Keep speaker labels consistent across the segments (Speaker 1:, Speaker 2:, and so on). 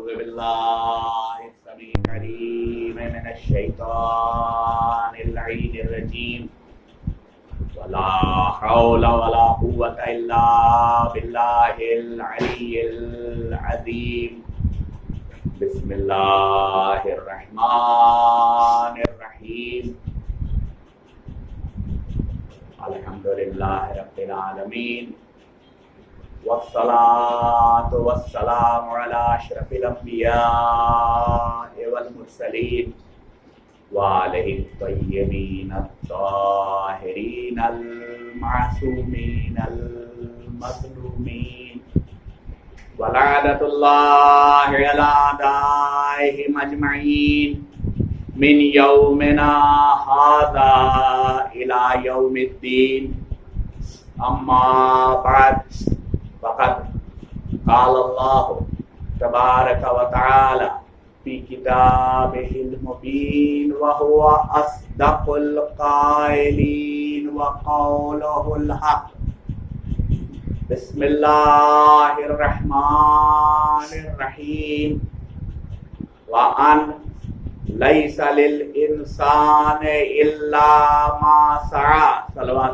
Speaker 1: أعوذ بالله السميع العليم من الشيطان اللعين الرجيم ولا حول ولا قوة إلا بالله العلي العظيم بسم الله الرحمن الرحيم الحمد لله رب العالمين والصلاة والسلام على أشرف الأنبياء والمرسلين وآله الطيبين الطاهرين المعصومين المظلومين ولعنة الله على أعدائهم أجمعين من يومنا هذا إلى يوم الدين أما بعد فقد قال الله تبارك وتعالى في كتابه المبين وهو أصدق القائلين وقوله الحق بسم الله الرحمن الرحيم وأن ليس للإنسان إلا ما سعى صلوات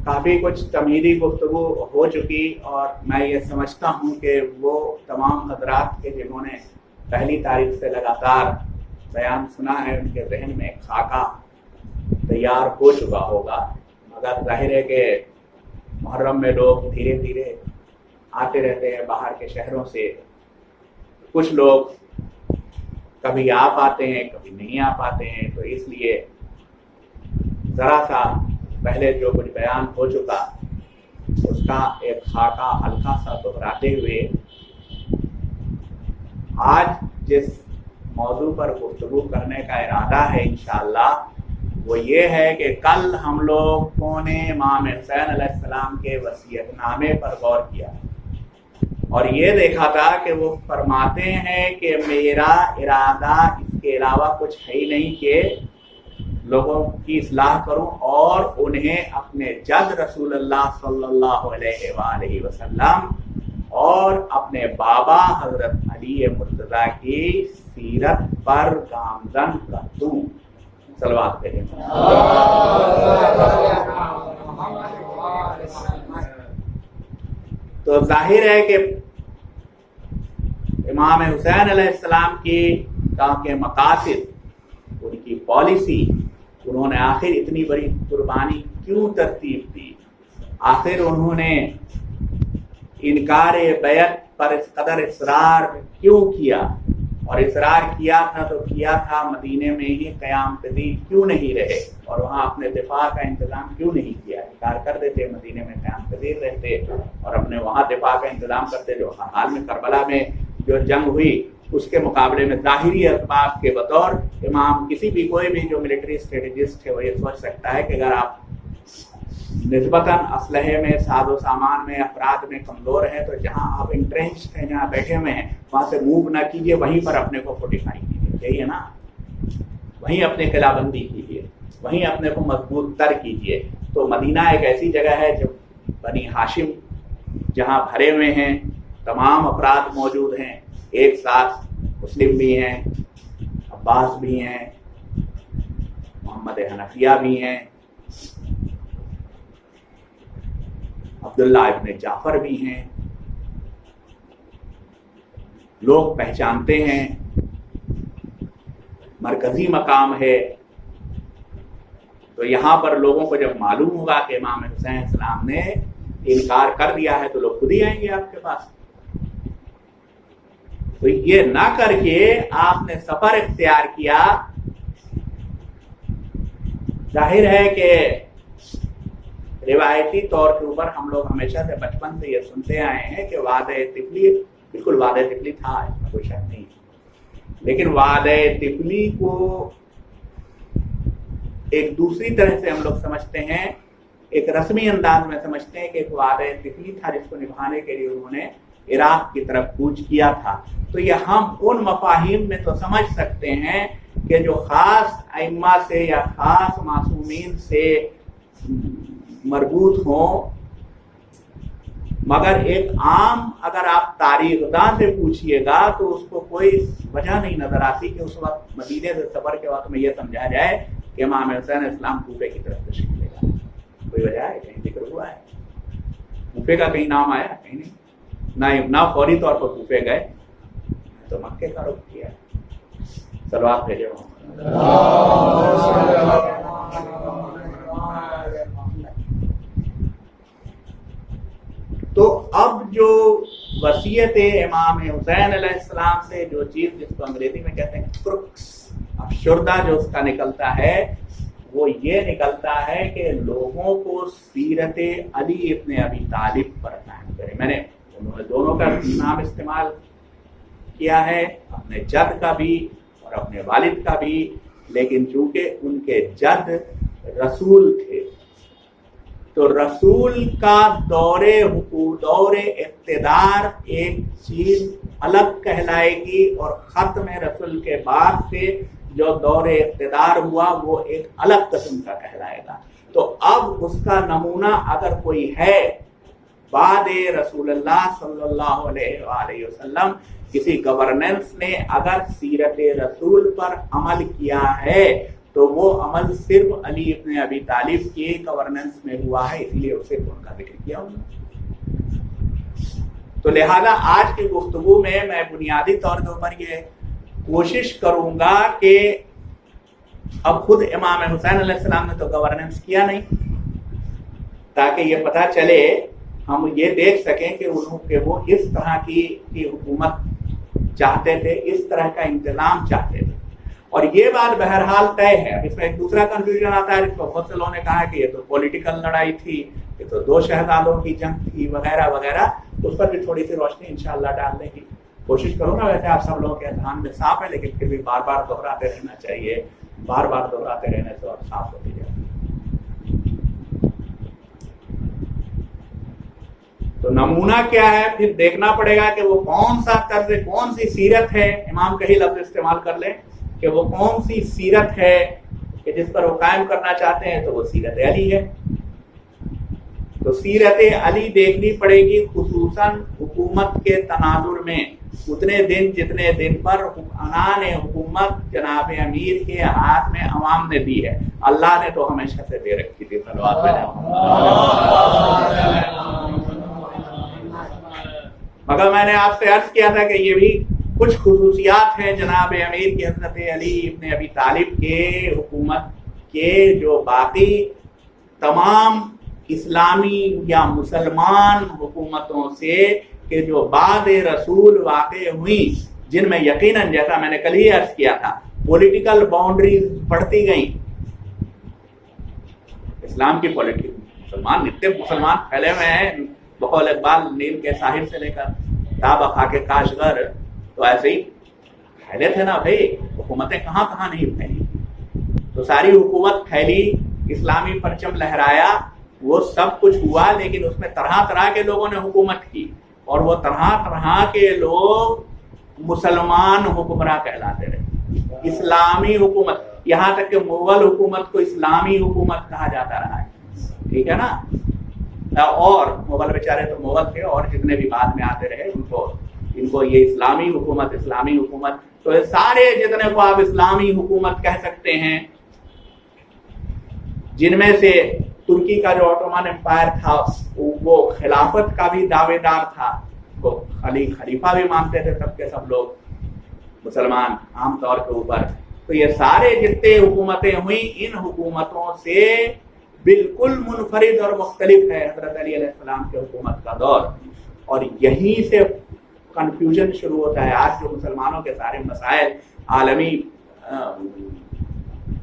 Speaker 1: کافی کچھ تمہیدی گفتگو ہو چکی اور میں یہ سمجھتا ہوں کہ وہ تمام حضرات کے جنہوں نے پہلی تاریخ سے لگاتار بیان سنا ہے ان کے ذہن میں ایک خاکہ تیار ہو چکا ہوگا، مگر ظاہر ہے کہ محرم میں لوگ دھیرے دھیرے آتے رہتے ہیں باہر کے شہروں سے، کچھ لوگ کبھی آ پاتے ہیں کبھی نہیں آ پاتے ہیں، تو اس لیے ذرا سا پہلے جو کچھ بیان ہو چکا اس کا ایک خاکہ ہلکا سا دہراتے ہوئے آج جس موضوع پر گفتگو کرنے کا ارادہ ہے انشاءاللہ وہ یہ ہے کہ کل ہم لوگوں نے امام حسین علیہ السلام کے وصیت نامے پر غور کیا اور یہ دیکھا تھا کہ وہ فرماتے ہیں کہ میرا ارادہ اس کے علاوہ کچھ ہے ہی نہیں کہ لوگوں کی اصلاح کروں اور انہیں اپنے جد رسول اللہ صلی اللہ علیہ وآلہ وسلم اور اپنے بابا حضرت علی مرتضیٰ کی سیرت پر گامزن کر دوں۔ صلوات کریں۔ تو ظاہر ہے کہ امام حسین علیہ السلام کی مقاصد، ان کی پالیسی، انہوں نے آخر اتنی بڑی قربانی کیوں ترتیب دی، آخر انہوں نے انکار بیعت پر اس قدر اصرار کیوں کیا، اور اصرار کیا تھا تو کیا تھا مدینے میں ہی قیام پذیر کیوں نہیں رہے اور وہاں اپنے دفاع کا انتظام کیوں نہیں کیا، انکار کر دیتے مدینے میں قیام پذیر رہتے اور اپنے وہاں دفاع کا انتظام کرتے۔ جو حال میں کربلا میں جو جنگ ہوئی اس کے مقابلے میں ظاہری اسباب کے بطور امام کوئی بھی جو ملٹری اسٹریٹجسٹ ہے وہ یہ سوچ سکتا ہے کہ اگر آپ نسبتاً اسلحے میں، ساز و سامان میں، افراد میں کمزور ہیں تو جہاں آپ انٹرینچڈ ہیں، جہاں بیٹھے ہوئے ہیں وہاں سے موو نہ کیجیے، وہیں پر اپنے کو فورٹیفائی کیجیے، یہی ہے نا، وہیں اپنے قلعہ بندی کیجیے، وہیں اپنے کو مضبوط تر کیجیے۔ تو مدینہ ایک ایسی جگہ ہے جو بنی ہاشم جہاں بھرے ہوئے ہیں، تمام افراد موجود ہیں ایک ساتھ، مسلم بھی ہیں، عباس بھی ہیں، محمد حنفیہ بھی ہیں، عبداللہ ابن جعفر بھی ہیں، لوگ پہچانتے ہیں، مرکزی مقام ہے۔ تو یہاں پر لوگوں کو جب معلوم ہوگا کہ امام حسین السلام نے انکار کر دیا ہے تو لوگ خود ہی آئیں گے آپ کے پاس۔ تو یہ نہ کر کے آپ نے سفر اختیار کیا۔ ظاہر ہے کہ روایتی طور کے اوپر ہم لوگ ہمیشہ سے بچپن سے یہ سنتے آئے ہیں کہ وعدہ طفلی، بالکل وعدہ طفلی تھا، اس میں کوئی شک نہیں، لیکن وعدہ طفلی کو ایک دوسری طرح سے ہم لوگ سمجھتے ہیں، ایک رسمی انداز میں سمجھتے ہیں کہ ایک وعدہ طفلی تھا جس کو نبھانے کے لیے انہوں نے عراق کی طرف کوچ کیا تھا۔ تو یہ ہم ان مفاہیم میں تو سمجھ سکتے ہیں کہ جو خاص ائمہ سے یا خاص معصومین سے مربوط ہوں، مگر ایک عام اگر آپ تاریخ داں سے پوچھیے گا تو اس کو کوئی وجہ نہیں نظر آتی کہ اس وقت مدینے سے سفر کے وقت میں یہ سمجھا جائے کہ امام حسین اسلام کوفے کی طرف تشریف لے گا. کوئی وجہ ہے؟ کہیں ذکر ہوا ہے کوفے کا؟ کہیں نام آیا؟ کہیں نہیں. نہ فوری طور پر کوفے گئے تو مکے کا رخ کیا. صلوات بھیجے تو اب جو وصیت امام حسین علیہ السلام سے جو چیز جس کو انگریزی میں کہتے ہیں کرکس افشردہ جو اس کا نکلتا ہے وہ یہ نکلتا ہے کہ لوگوں کو سیرت علی ابن ابی طالب پر قائم کرے. میں نے انہوں نے دونوں کا نام استعمال کیا ہے، اپنے جد کا بھی اور اپنے والد کا بھی، لیکن چونکہ ان کے جد رسول تھے تو رسول کا دور اقتدار ایک چیز الگ کہلائے گی، اور ختم رسول کے بعد سے جو دور اقتدار ہوا وہ ایک الگ قسم کا کہلائے گا. تو اب اس کا نمونہ اگر کوئی ہے بعد رسول اللہ صلی اللہ علیہ وآلہ وسلم، کسی گورننس نے اگر سیرت رسول پر عمل کیا ہے تو وہ عمل صرف علی ابن ابی طالب کی گورننس میں ہوا ہے، اس لیے اسے ان کا ذکر کیا ہوں. تو لہذا آج کی گفتگو میں بنیادی طور کے اوپر یہ کوشش کروں گا کہ اب خود امام حسین علیہ السلام نے تو گورننس کیا نہیں، تاکہ یہ پتہ چلے، ہم یہ دیکھ سکیں کہ وہ اس طرح کی حکومت چاہتے تھے، اس طرح کا انتظام چاہتے تھے. اور یہ بات بہرحال طے ہے. اس میں ایک دوسرا کنفیوژن آتا ہے جس کو بہت سے لوگوں نے کہا کہ یہ تو پولیٹیکل لڑائی تھی، یہ تو دو شہزادوں کی جنگ تھی وغیرہ وغیرہ. اس پر بھی تھوڑی سی روشنی انشاءاللہ ڈالنے کی کوشش کروں گا. ویسے آپ سب لوگوں کے دھیان میں صاف ہے، لیکن پھر بھی بار بار دہراتے رہنا چاہیے. بار بار دہراتے رہنے سے اور صاف ہوتی جائے. تو نمونہ کیا ہے پھر دیکھنا پڑے گا کہ وہ کون سا طرز، کون سی سیرت ہے. امام کا ہی لفظ استعمال کر لیں کہ وہ کون سی سیرت ہے کہ جس پر وہ قائم کرنا چاہتے ہیں. تو وہ سیرت علی ہے. تو سیرت علی دیکھنی پڑے گی، خصوصاً حکومت کے تناظر میں اتنے دن جتنے دن پر عنان حکومت جناب امیر کے ہاتھ میں عوام نے دی ہے. اللہ نے تو ہمیشہ سے دے رکھی تھی. مگر میں نے آپ سے عرض کیا تھا کہ یہ بھی کچھ خصوصیات ہیں جناب امیر کی حضرت علی ابن ابی طالب کے حکومت کے جو باقی تمام اسلامی یا مسلمان حکومتوں سے کہ جو بعد رسول واقع ہوئی، جن میں یقیناً جیسا میں نے کل ہی عرض کیا تھا پولیٹیکل باؤنڈریز بڑھتی گئیں. اسلام کی پولیٹک مسلمان پھیلے ہوئے ہیں. بقول اقبال نیل کے ساحل سے لے کر تاب خاک کاشغر تو ایسے ہی پھیلے تھے نا بھائی. حکومتیں کہاں کہاں نہیں پھیلی. تو ساری حکومت پھیلی، اسلامی پرچم لہرایا، وہ سب کچھ ہوا، لیکن اس میں طرح طرح کے لوگوں نے حکومت کی، اور وہ طرح طرح کے لوگ مسلمان حکمراں کہلاتے رہے. اسلامی حکومت، یہاں تک کہ مغل حکومت کو اسلامی حکومت کہا جاتا رہا ہے. ٹھیک ہے نا. اور مغل بیچارے تو مغل تھے، اور جتنے بھی بعد میں آتے رہے ان کو یہ اسلامی حکومت. تو یہ سارے جتنے کو آپ اسلامی حکومت کہہ سکتے ہیں، جن میں سے ترکی کا جو آٹومن امپائر تھا وہ خلافت کا بھی دعوے دار تھا، وہ خلیفہ بھی مانتے تھے سب کے سب لوگ مسلمان عام طور کے اوپر. تو یہ سارے جتنے حکومتیں ہوئیں، ان حکومتوں سے بالکل منفرد اور مختلف ہے حضرت علی علیہ السلام کے حکومت کا دور. اور یہیں سے کنفیوژن شروع ہوتا ہے. آج جو مسلمانوں کے سارے مسائل عالمی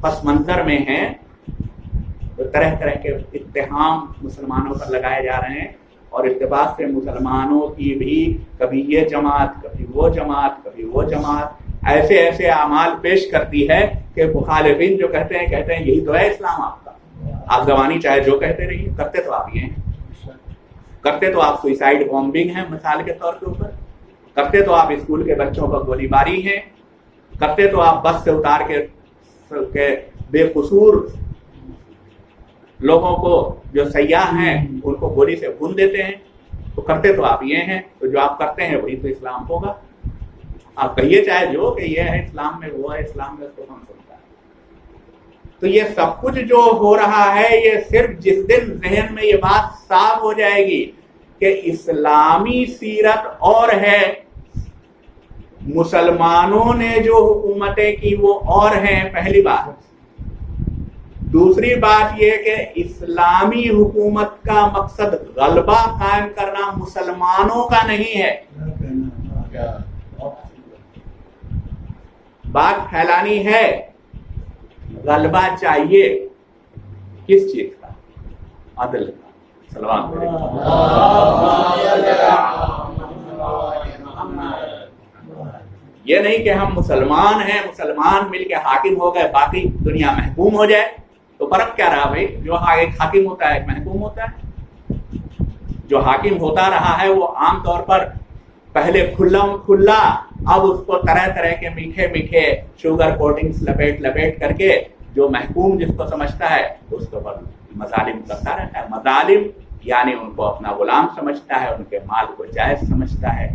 Speaker 1: پس منظر میں ہیں، طرح طرح کے اتہام مسلمانوں پر لگائے جا رہے ہیں، اور اتفاق سے مسلمانوں کی بھی کبھی یہ جماعت، کبھی وہ جماعت، کبھی وہ جماعت ایسے اعمال پیش کرتی ہے کہ مخالفین جو کہتے ہیں یہی تو ہے اسلام آپ کا. آپ زبانی چاہے جو کہتے رہیے، کرتے تو آپ یہ ہیں. کرتے تو آپ سوئسائڈ بامبنگ ہیں مثال کے طور کے اوپر. کرتے تو آپ اسکول کے بچوں پر گولی باری ہیں. کرتے تو آپ بس سے اتار کے के बेकसूर लोगों को, जो सयाह हैं, उनको गोली से भून देते हैं। तो करते तो आप ये हैं, तो जो आप करते हैं वही तो इस्लाम होगा। आप कहिए चाहे जो कि ये है इस्लाम में, वो है इस्लाम में, तो कौन सुनता है। तो ये सब कुछ जो हो रहा है, ये सिर्फ जिस दिन जहन में ये बात साफ हो जाएगी कि इस्लामी सीरत और है, मुसलमानों ने जो हुकूमतें की वो और हैं, पहली बात। दूसरी बात यह कि इस्लामी हुकूमत का मकसद गलबा कायम करना मुसलमानों का नहीं है। बात फैलानी है, गलबा चाहिए किस चीज का? अदल का। सलवान ये नहीं कि हम मुसलमान हैं, मुसलमान मिलके हाकिम हो गए, बाकी दुनिया महकूम हो जाए। तो फर्क क्या रहा भाई? जो एक हाकिम होता है, एक महकूम होता है। जो हाकिम होता रहा है वो आमतौर पर पहले खुला, अब उसको तरह तरह के मीठे मीठे शुगर कोटिंग्स लपेट करके जो महकूम जिसको समझता है उसको पर मजालिम करता रहता है। मजालिम यानी उनको अपना गुलाम समझता है, उनके माल को जायज समझता है।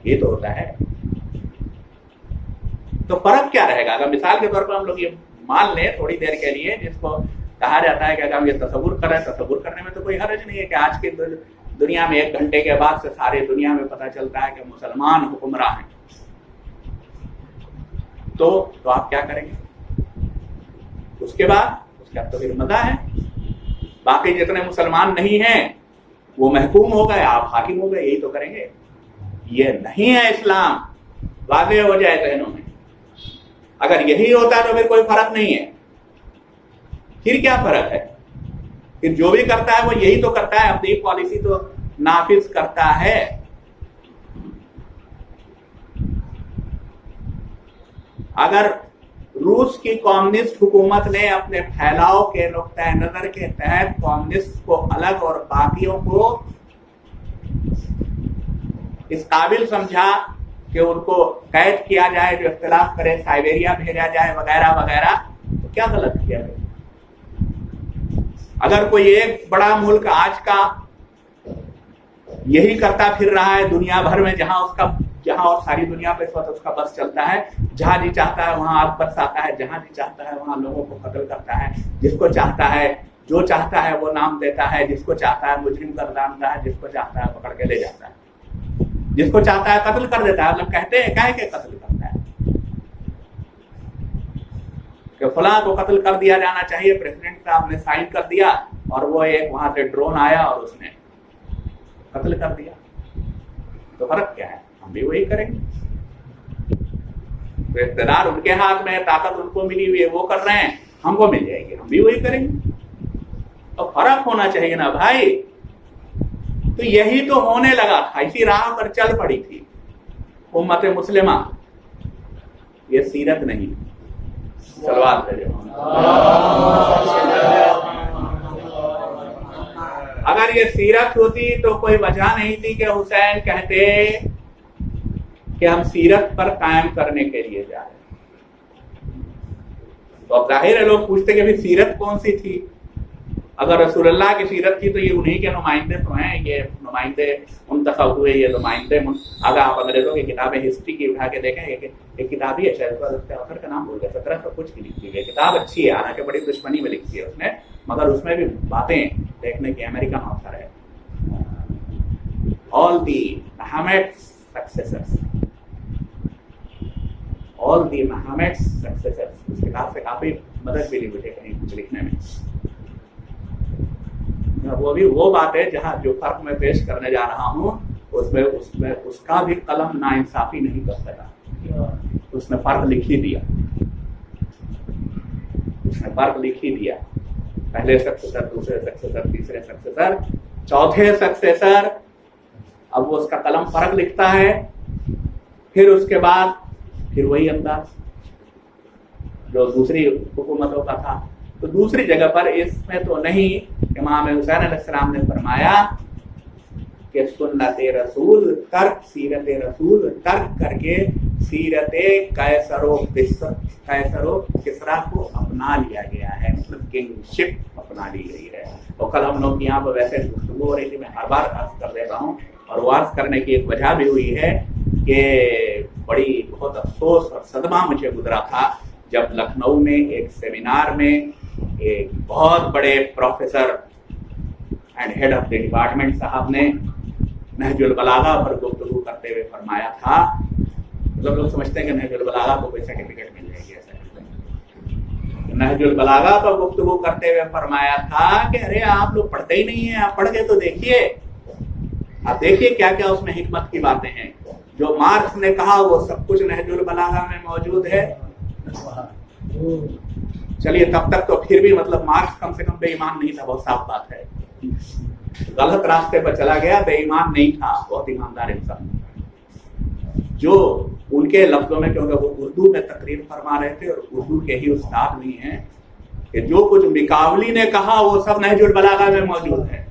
Speaker 1: ये तो होता है। तो फर्क क्या रहेगा? अगर मिसाल के तौर पर हम लोग ये मान लें थोड़ी देर के लिए, जिसको कहा जाता है कि अगर हम ये तसव्वुर करें, तसव्वुर करने में तो कोई हर्ज नहीं है कि आज की दुनिया में 1 घंटे के बाद से सारी दुनिया में पता चलता है कि मुसलमान हुक्मरान हैं। तो आप क्या करेंगे? उसके बाद तो फिर मजा है। बाकी जितने मुसलमान नहीं हैं वो महकूम हो गए, आप हाकिम हो गए, यही तो करेंगे। ये नहीं है इस्लाम, वाज़ेह हो जाए जहनों में। अगर यही होता तो फिर कोई फर्क नहीं है। फिर क्या फर्क है? फिर जो भी करता है वो यही तो करता है, अपनी पॉलिसी तो नाफिज करता है। अगर रूस की कम्युनिस्ट हुकूमत ने अपने फैलाव के नुक्ता नजर के तहत कम्युनिस्ट को अलग और बाकियों को इस काबिल समझा कि उनको कैद किया जाए, जो इख्तिलाफ करे साइबेरिया भेजा जाए वगैरह वगैरह, तो क्या गलत किया है? अगर कोई एक बड़ा मुल्क आज का यही करता फिर रहा है दुनिया भर में, जहां और सारी दुनिया पे इस वक्त उसका बस चलता है, जहां जी चाहता है वहां आग बरसाता है, जहां जी चाहता है वहां लोगों को कत्ल करता है, जिसको चाहता है जो चाहता है वो नाम देता है, जिसको चाहता है मुजरिम गर्दानता है, जिसको चाहता है पकड़ के ले जाता है, जिसको चाहता है कत्ल कर देता है। मतलब कहते हैं काहे के कत्ल करता है कि फलां को कत्ल कर दिया जाना चाहिए, प्रेसिडेंट साहब ने साइन कर दिया और वो एक वहां से ड्रोन आया और उसने कत्ल कर दिया। तो फर्क क्या है? हम भी वही करेंगे। तो इख्तियार उनके हाथ में है, ताकत उनको मिली हुई है, वो कर रहे हैं, हमको मिल जाएगी, हम भी वही करेंगे। तो फर्क होना चाहिए ना भाई। तो यही तो होने लगा था, इसी राह पर चल पड़ी थी उम्मत मुस्लिमा। ये सीरत नहीं। सलवात करिए। अगर ये सीरत होती तो कोई वजह नहीं थी कि हुसैन कहते कि हम सीरत पर कायम करने के लिए जा रहे हैं। तो अब जाहिर है लोग पूछते कि फिर सीरत कौन सी थी? अगर रसूलुल्लाह की सीरत थी तो ये उन्हीं के नुमाइंदे तो हैं, ये नुमाइंदे मुंतखब हुए, ये नुमाइंदे। अगर आप अंग्रेजों की किताबें हिस्ट्री की उठा के देखें, एक किताब ही है, शायद उसके ऑथर का नाम भूल गया, 1700 कुछ की लिखी है किताब, अच्छी है, हालांकि बड़ी दुश्मनी में लिखी है उसने, मगर उसमें भी बातें देखने की। अमेरिकन ऑथर है, all the Mohammad successors, all the Mohammad successors. उस किताब से काफी मदद मिली मुझे कहीं कुछ लिखने में। वो भी वो बात है जहां जो फर्क मैं पेश करने जा रहा हूं उसमें उसका भी कलम नाइंसाफी नहीं कर सका। उसने फर्क लिख ही दिया, उसने फर्क लिख ही दिया। पहले सक्सेसर, दूसरे सक्सेसर, तीसरे सक्सेसर, चौथे सक्सेसर, अब वो उसका कलम फर्क लिखता है। फिर उसके बाद फिर वही अंदाज जो दूसरी हुकूमतों का था। तो दूसरी जगह पर इसमें तो नहीं, इमाम हुसैन अलैहिस्सलाम ने फरमाया कि सुन्नत रसूल तर्क, सीरत रसूल तर्क करके सीरत कैसरो किसरा को अपना लिया गया है, मतलब किंगशिप अपना ली गई है। तो कल हम लोग यहाँ पर वैसे गुफ्तगू हो रही थी, मैं हर बार अर्ज कर देता हूँ, और वो अर्ज करने की एक वजह भी हुई है कि बहुत अफसोस और सदमा मुझे गुजरा था जब लखनऊ में एक सेमिनार में एक बहुत बड़े professor and head of the department साहब ने नहजुल बलागा पर गुफ्तगू करते हुए फरमाया था, मतलब लोग समझते हैं कि नहजुल बलागा को कोई सर्टिफिकेट मिल जाएगी, ऐसा नहीं। नहजुल बलागा पर गुफ्तगू करते हुए फरमाया था कि अरे आप लोग पढ़ते ही नहीं है, आप पढ़ के तो देखिए, आप देखिए क्या क्या उसमें हिकमत की बातें हैं। जो मार्क्स ने कहा वो सब कुछ नहजुल बलागा में मौजूद है। चलिए तब तक तो फिर भी मतलब मार्क्स कम से कम बेईमान नहीं था, बहुत साफ बात है। गलत रास्ते पर चला गया, बेईमान नहीं था, बहुत ईमानदार इंसान। जो उनके लफ्जों में, क्योंकि वो उर्दू में तकरीर फरमा रहे थे और उर्दू के ही उस्ताद भी हैं, कि जो कुछ मिकावली ने कहा वो सब नहजुल बलागा में मौजूद है।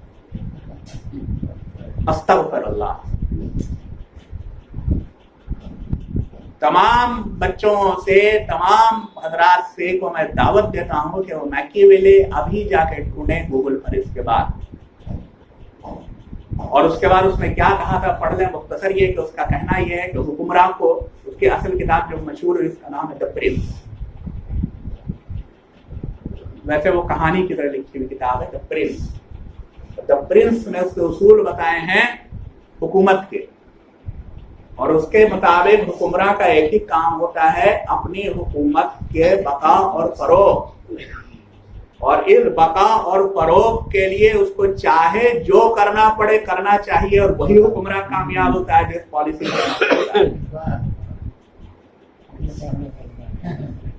Speaker 1: अस्तगफिरुल्लाह। तमाम बच्चों से, तमाम हजरात से को मैं दावत देता हूँ कि वो मैकियावेली अभी जाके ढूंढें गूगल पर इसके बाद, और उसके बाद उसने क्या कहा था पढ़ लें। मुख्तसर ये कि उसका कहना यह है कि हुक्मरान को, उसकी असल किताब जो मशहूर है इसका नाम है द प्रिंस, वैसे वो कहानी की तरह लिखी हुई किताब है द प्रिंस। द प्रिंस में उसके उसूल बताए हैं हुकूमत के, और उसके मुताबिक हुक्मरान का एक ही काम होता है अपनी हुकूमत के बका और फरोग, और इस बका और फरोग के लिए उसको चाहे जो करना पड़े करना चाहिए, और वही हुक्मरान कामयाब होता है जिस पॉलिसी में।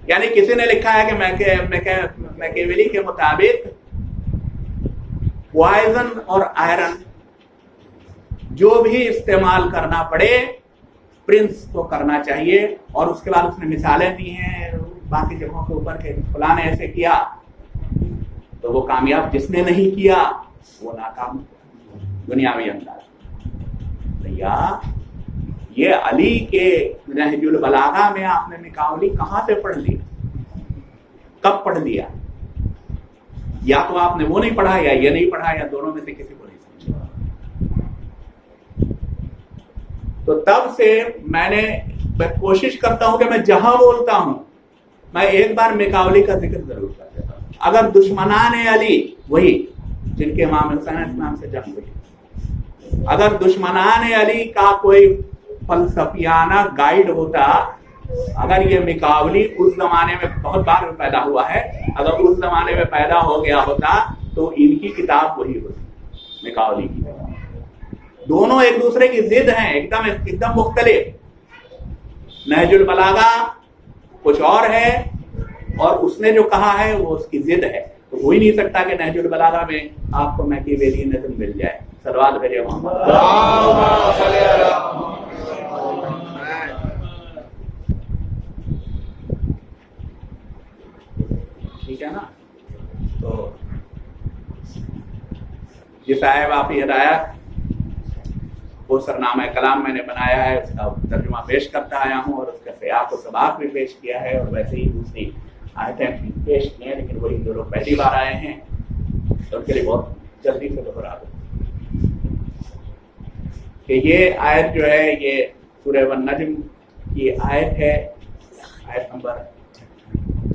Speaker 1: यानी किसी ने लिखा है कि मैकियावेली के मुताबिक पॉइजन और आयरन जो भी इस्तेमाल करना पड़े प्रिंस को करना चाहिए। और उसके बाद उसने मिसालें दी हैं बाकी जगहों के ऊपर के फलां ने ऐसे किया तो वो कामयाब, जिसने नहीं किया वो नाकाम, दुनियावी अंदाज। भैया ये अली के नहजुल बलागा में आपने मिकावली कहाँ से पढ़ लिया, कब पढ़ लिया? या तो आपने वो नहीं पढ़ा या ये नहीं पढ़ा, या दोनों में से किसी को नहीं समझा। तो तब से मैं कोशिश करता हूं कि मैं जहां बोलता हूं मैं एक बार मिकावली का जिक्र जरूर कर देता हूं। अगर दुश्मनान अली, वही जिनके इमाम हुसैन नाम से जंग हुई, अगर दुश्मनान अली का कोई फलसफियाना गाइड होता, अगर ये मिकावली उस जमाने में बहुत बार पैदा हुआ है, अगर उस जमाने में पैदा हो गया होता तो इनकी किताब वही होती, मिकावली की। दोनों एक दूसरे की जिद हैं, एकदम मुख्तलिफ। नहजुल बलागा कुछ और है और उसने जो कहा है वो उसकी जिद है, तो हो ही नहीं सकता कि नहजुल बलागा में आपको मैकियावेली नज़म मिल जाए। सलवात भेजे मोहम्मद। ठीक है ना? तो जिस साहब आप हिदायत वो सरनामा कलाम मैंने बनाया है, उसका तर्जुमा पेश करता आया हूँ और उसका सयाक और सबाक भी पेश किया है, और वैसे ही दूसरी आयतें पेश की हैं, लेकिन वही जो लोग पहली बार आए हैं तो उनके लिए बहुत जल्दी से दोहरा दो कि ये आयत जो है ये सूरह वन नज्म की आयत है, आयत नंबर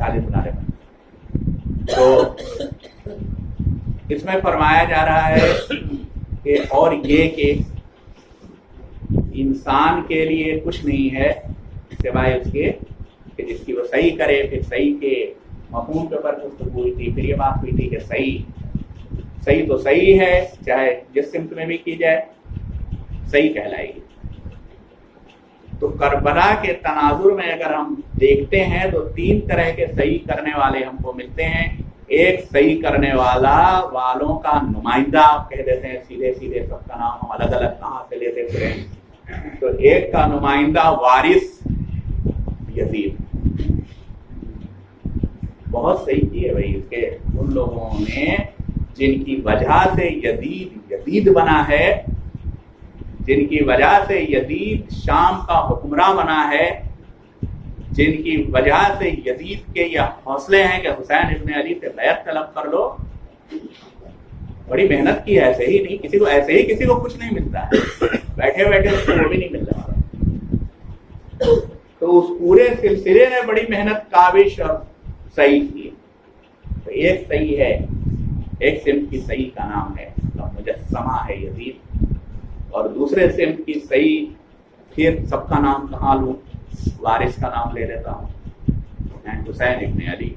Speaker 1: 40। तो इसमें फरमाया जा रहा है कि और ये कि इंसान के लिए कुछ नहीं है सिवाय उसके कि जिसकी वो सही करे। फिर सही के मफहूम के ऊपर गुफ्तगू हुई थी, फिर ये बात हुई थी कि सही तो सही है, चाहे जिस सिमत में भी की जाए सही कहलाएगी। तो करबला के तनाजुर में अगर हम देखते हैं तो 3 तरह के सही करने वाले हमको मिलते हैं। एक सही करने वालों का नुमाइंदा आप कह देते हैं, सीधे सीधे सबका नाम हम अलग अलग कहाँ से लेते फिरे। तो एक का नुमाइंदा वारिस यजीद, बहुत सही की है भाई उसके उन लोगों ने जिनकी वजह से यजीद बना है, जिनकी वजह से यजीद शाम का हुक्मरान बना है, جن کی وجہ سے یزید کے یہ حوصلے ہیں کہ حسین ابن علی سے بیعت طلب کر لو. بڑی محنت کی ہے, ایسے ہی نہیں کسی کو, ایسے ہی کسی کو کچھ نہیں ملتا ہے, بیٹھے بیٹھے اس کو وہ بھی نہیں مل رہا. تو اس پورے سلسلے نے بڑی محنت کاوش اور صحیح کی. تو ایک صحیح ہے, ایک سمت کی صحیح کا نام ہے مجسمہ ہے یزید, اور دوسرے سمت کی صحیح پھر سب کا نام کہاں لوں, وارث کا نام لے لیتا ہوں, حسین ابن علی.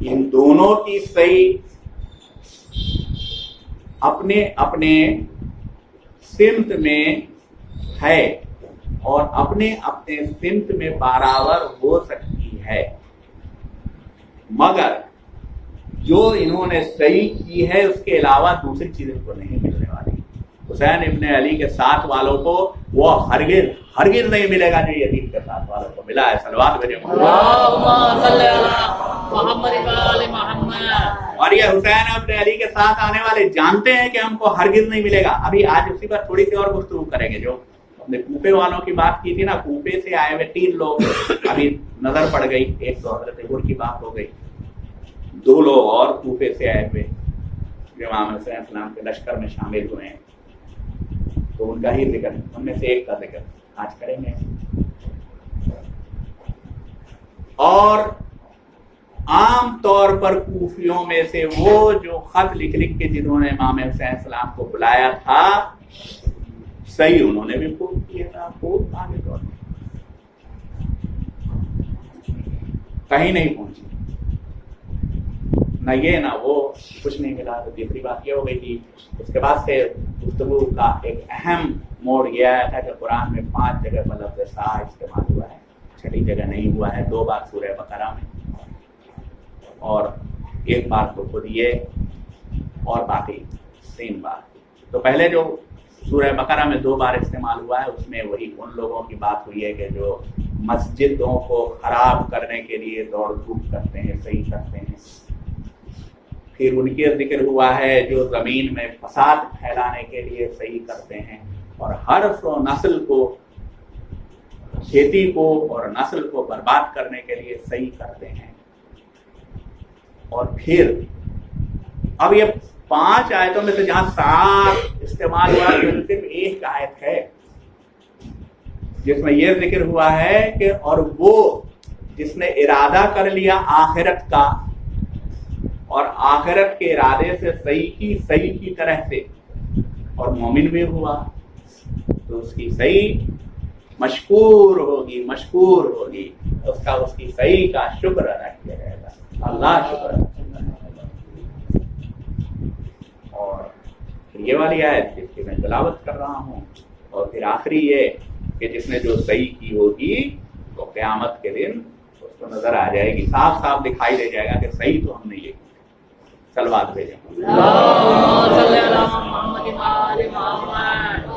Speaker 1: ان دونوں کی صحیح اپنے اپنے سمت میں ہے اور اپنے اپنے سمت میں برابر ہو سکتی ہے, مگر جو انہوں نے صحیح کی ہے اس کے علاوہ دوسری چیزیں کو نہیں ملنے والی. حسین ابن علی کے ساتھ والوں کو وہ ہرگز نہیں ملے گا جو یزید کے ساتھ والوں کو ملا ہے. صلوات بھیجیں
Speaker 2: اللہم صلی علی محمد وآل محمد.
Speaker 1: اور یہ حسین ابن علی کے ساتھ آنے والے جانتے ہیں کہ ہم کو ہرگز نہیں ملے گا. ابھی آج اسی پر تھوڑی سی اور گفتگو کریں گے. جو ہم نے کوفے والوں کی بات کی تھی نا, کوفے سے آئے ہوئے 3 لوگ ابھی نظر پڑ گئی. ایک تو حضرت عمر کی بات ہو گئی, 2 لوگ اور کوفے سے آئے ہوئے جو امام حسین السلام کے لشکر میں شامل ہوئے ہیں, تو ان کا ہی ذکر, ان میں سے ایک کا ذکر آج کریں گے. اور عام طور پر کوفیوں میں سے وہ جو خط لکھ کے جنہوں نے امام حسین السلام کو بلایا تھا, صحیح انہوں نے بھی خوب کیا تھا, خوب آگے دور کہیں نہیں پہنچی, نہ یہ نہ وہ, کچھ نہیں ملا. تو تیسری بات یہ ہو گئی تھی. اس کے بعد سے گفتگو کا ایک اہم موڑ یہ آیا تھا کہ قرآن میں 5 جگہ پر لفظ سا استعمال ہوا ہے, 6ٹھی جگہ نہیں ہوا ہے. 2 بار سورہ بقرہ میں اور 1 بار تو خود یہ, اور باقی 3 بار. تو پہلے جو سورہ بقرہ میں 2 بار استعمال ہوا ہے اس میں وہی ان لوگوں کی بات ہوئی ہے کہ جو مسجدوں کو خراب کرنے کے لیے دوڑ دھوپ کرتے ہیں, صحیح کرتے ہیں. پھر ان کے ذکر ہوا ہے جو زمین میں فساد پھیلانے کے لیے صحیح کرتے ہیں, اور حرث و نسل کو, کھیتی کو اور نسل کو برباد کرنے کے لیے صحیح کرتے ہیں. اور پھر اب یہ 5 آیتوں میں سے جہاں 7 استعمال ہوا ہے صرف ایک آیت ہے جس میں یہ ذکر ہوا ہے کہ اور وہ جس نے ارادہ کر لیا آخرت کا اور آخرت کے ارادے سے صحیح کی طرح سے اور مومن بھی ہوا, تو اس کی صحیح مشکور ہوگی, اس کی صحیح کا شکر ادا کیا جائے گا. اللہ شکر. اور یہ والی آیت جس کی میں تلاوت کر رہا ہوں, اور پھر آخری یہ کہ جس نے جو صحیح کی ہوگی تو قیامت کے دن اس کو نظر آ جائے گی, صاف صاف دکھائی دے جائے گا کہ صحیح تو ہم نے یہ کی. صلوات بھیجیں.
Speaker 2: اللہم صلی علی محمد وآل محمد.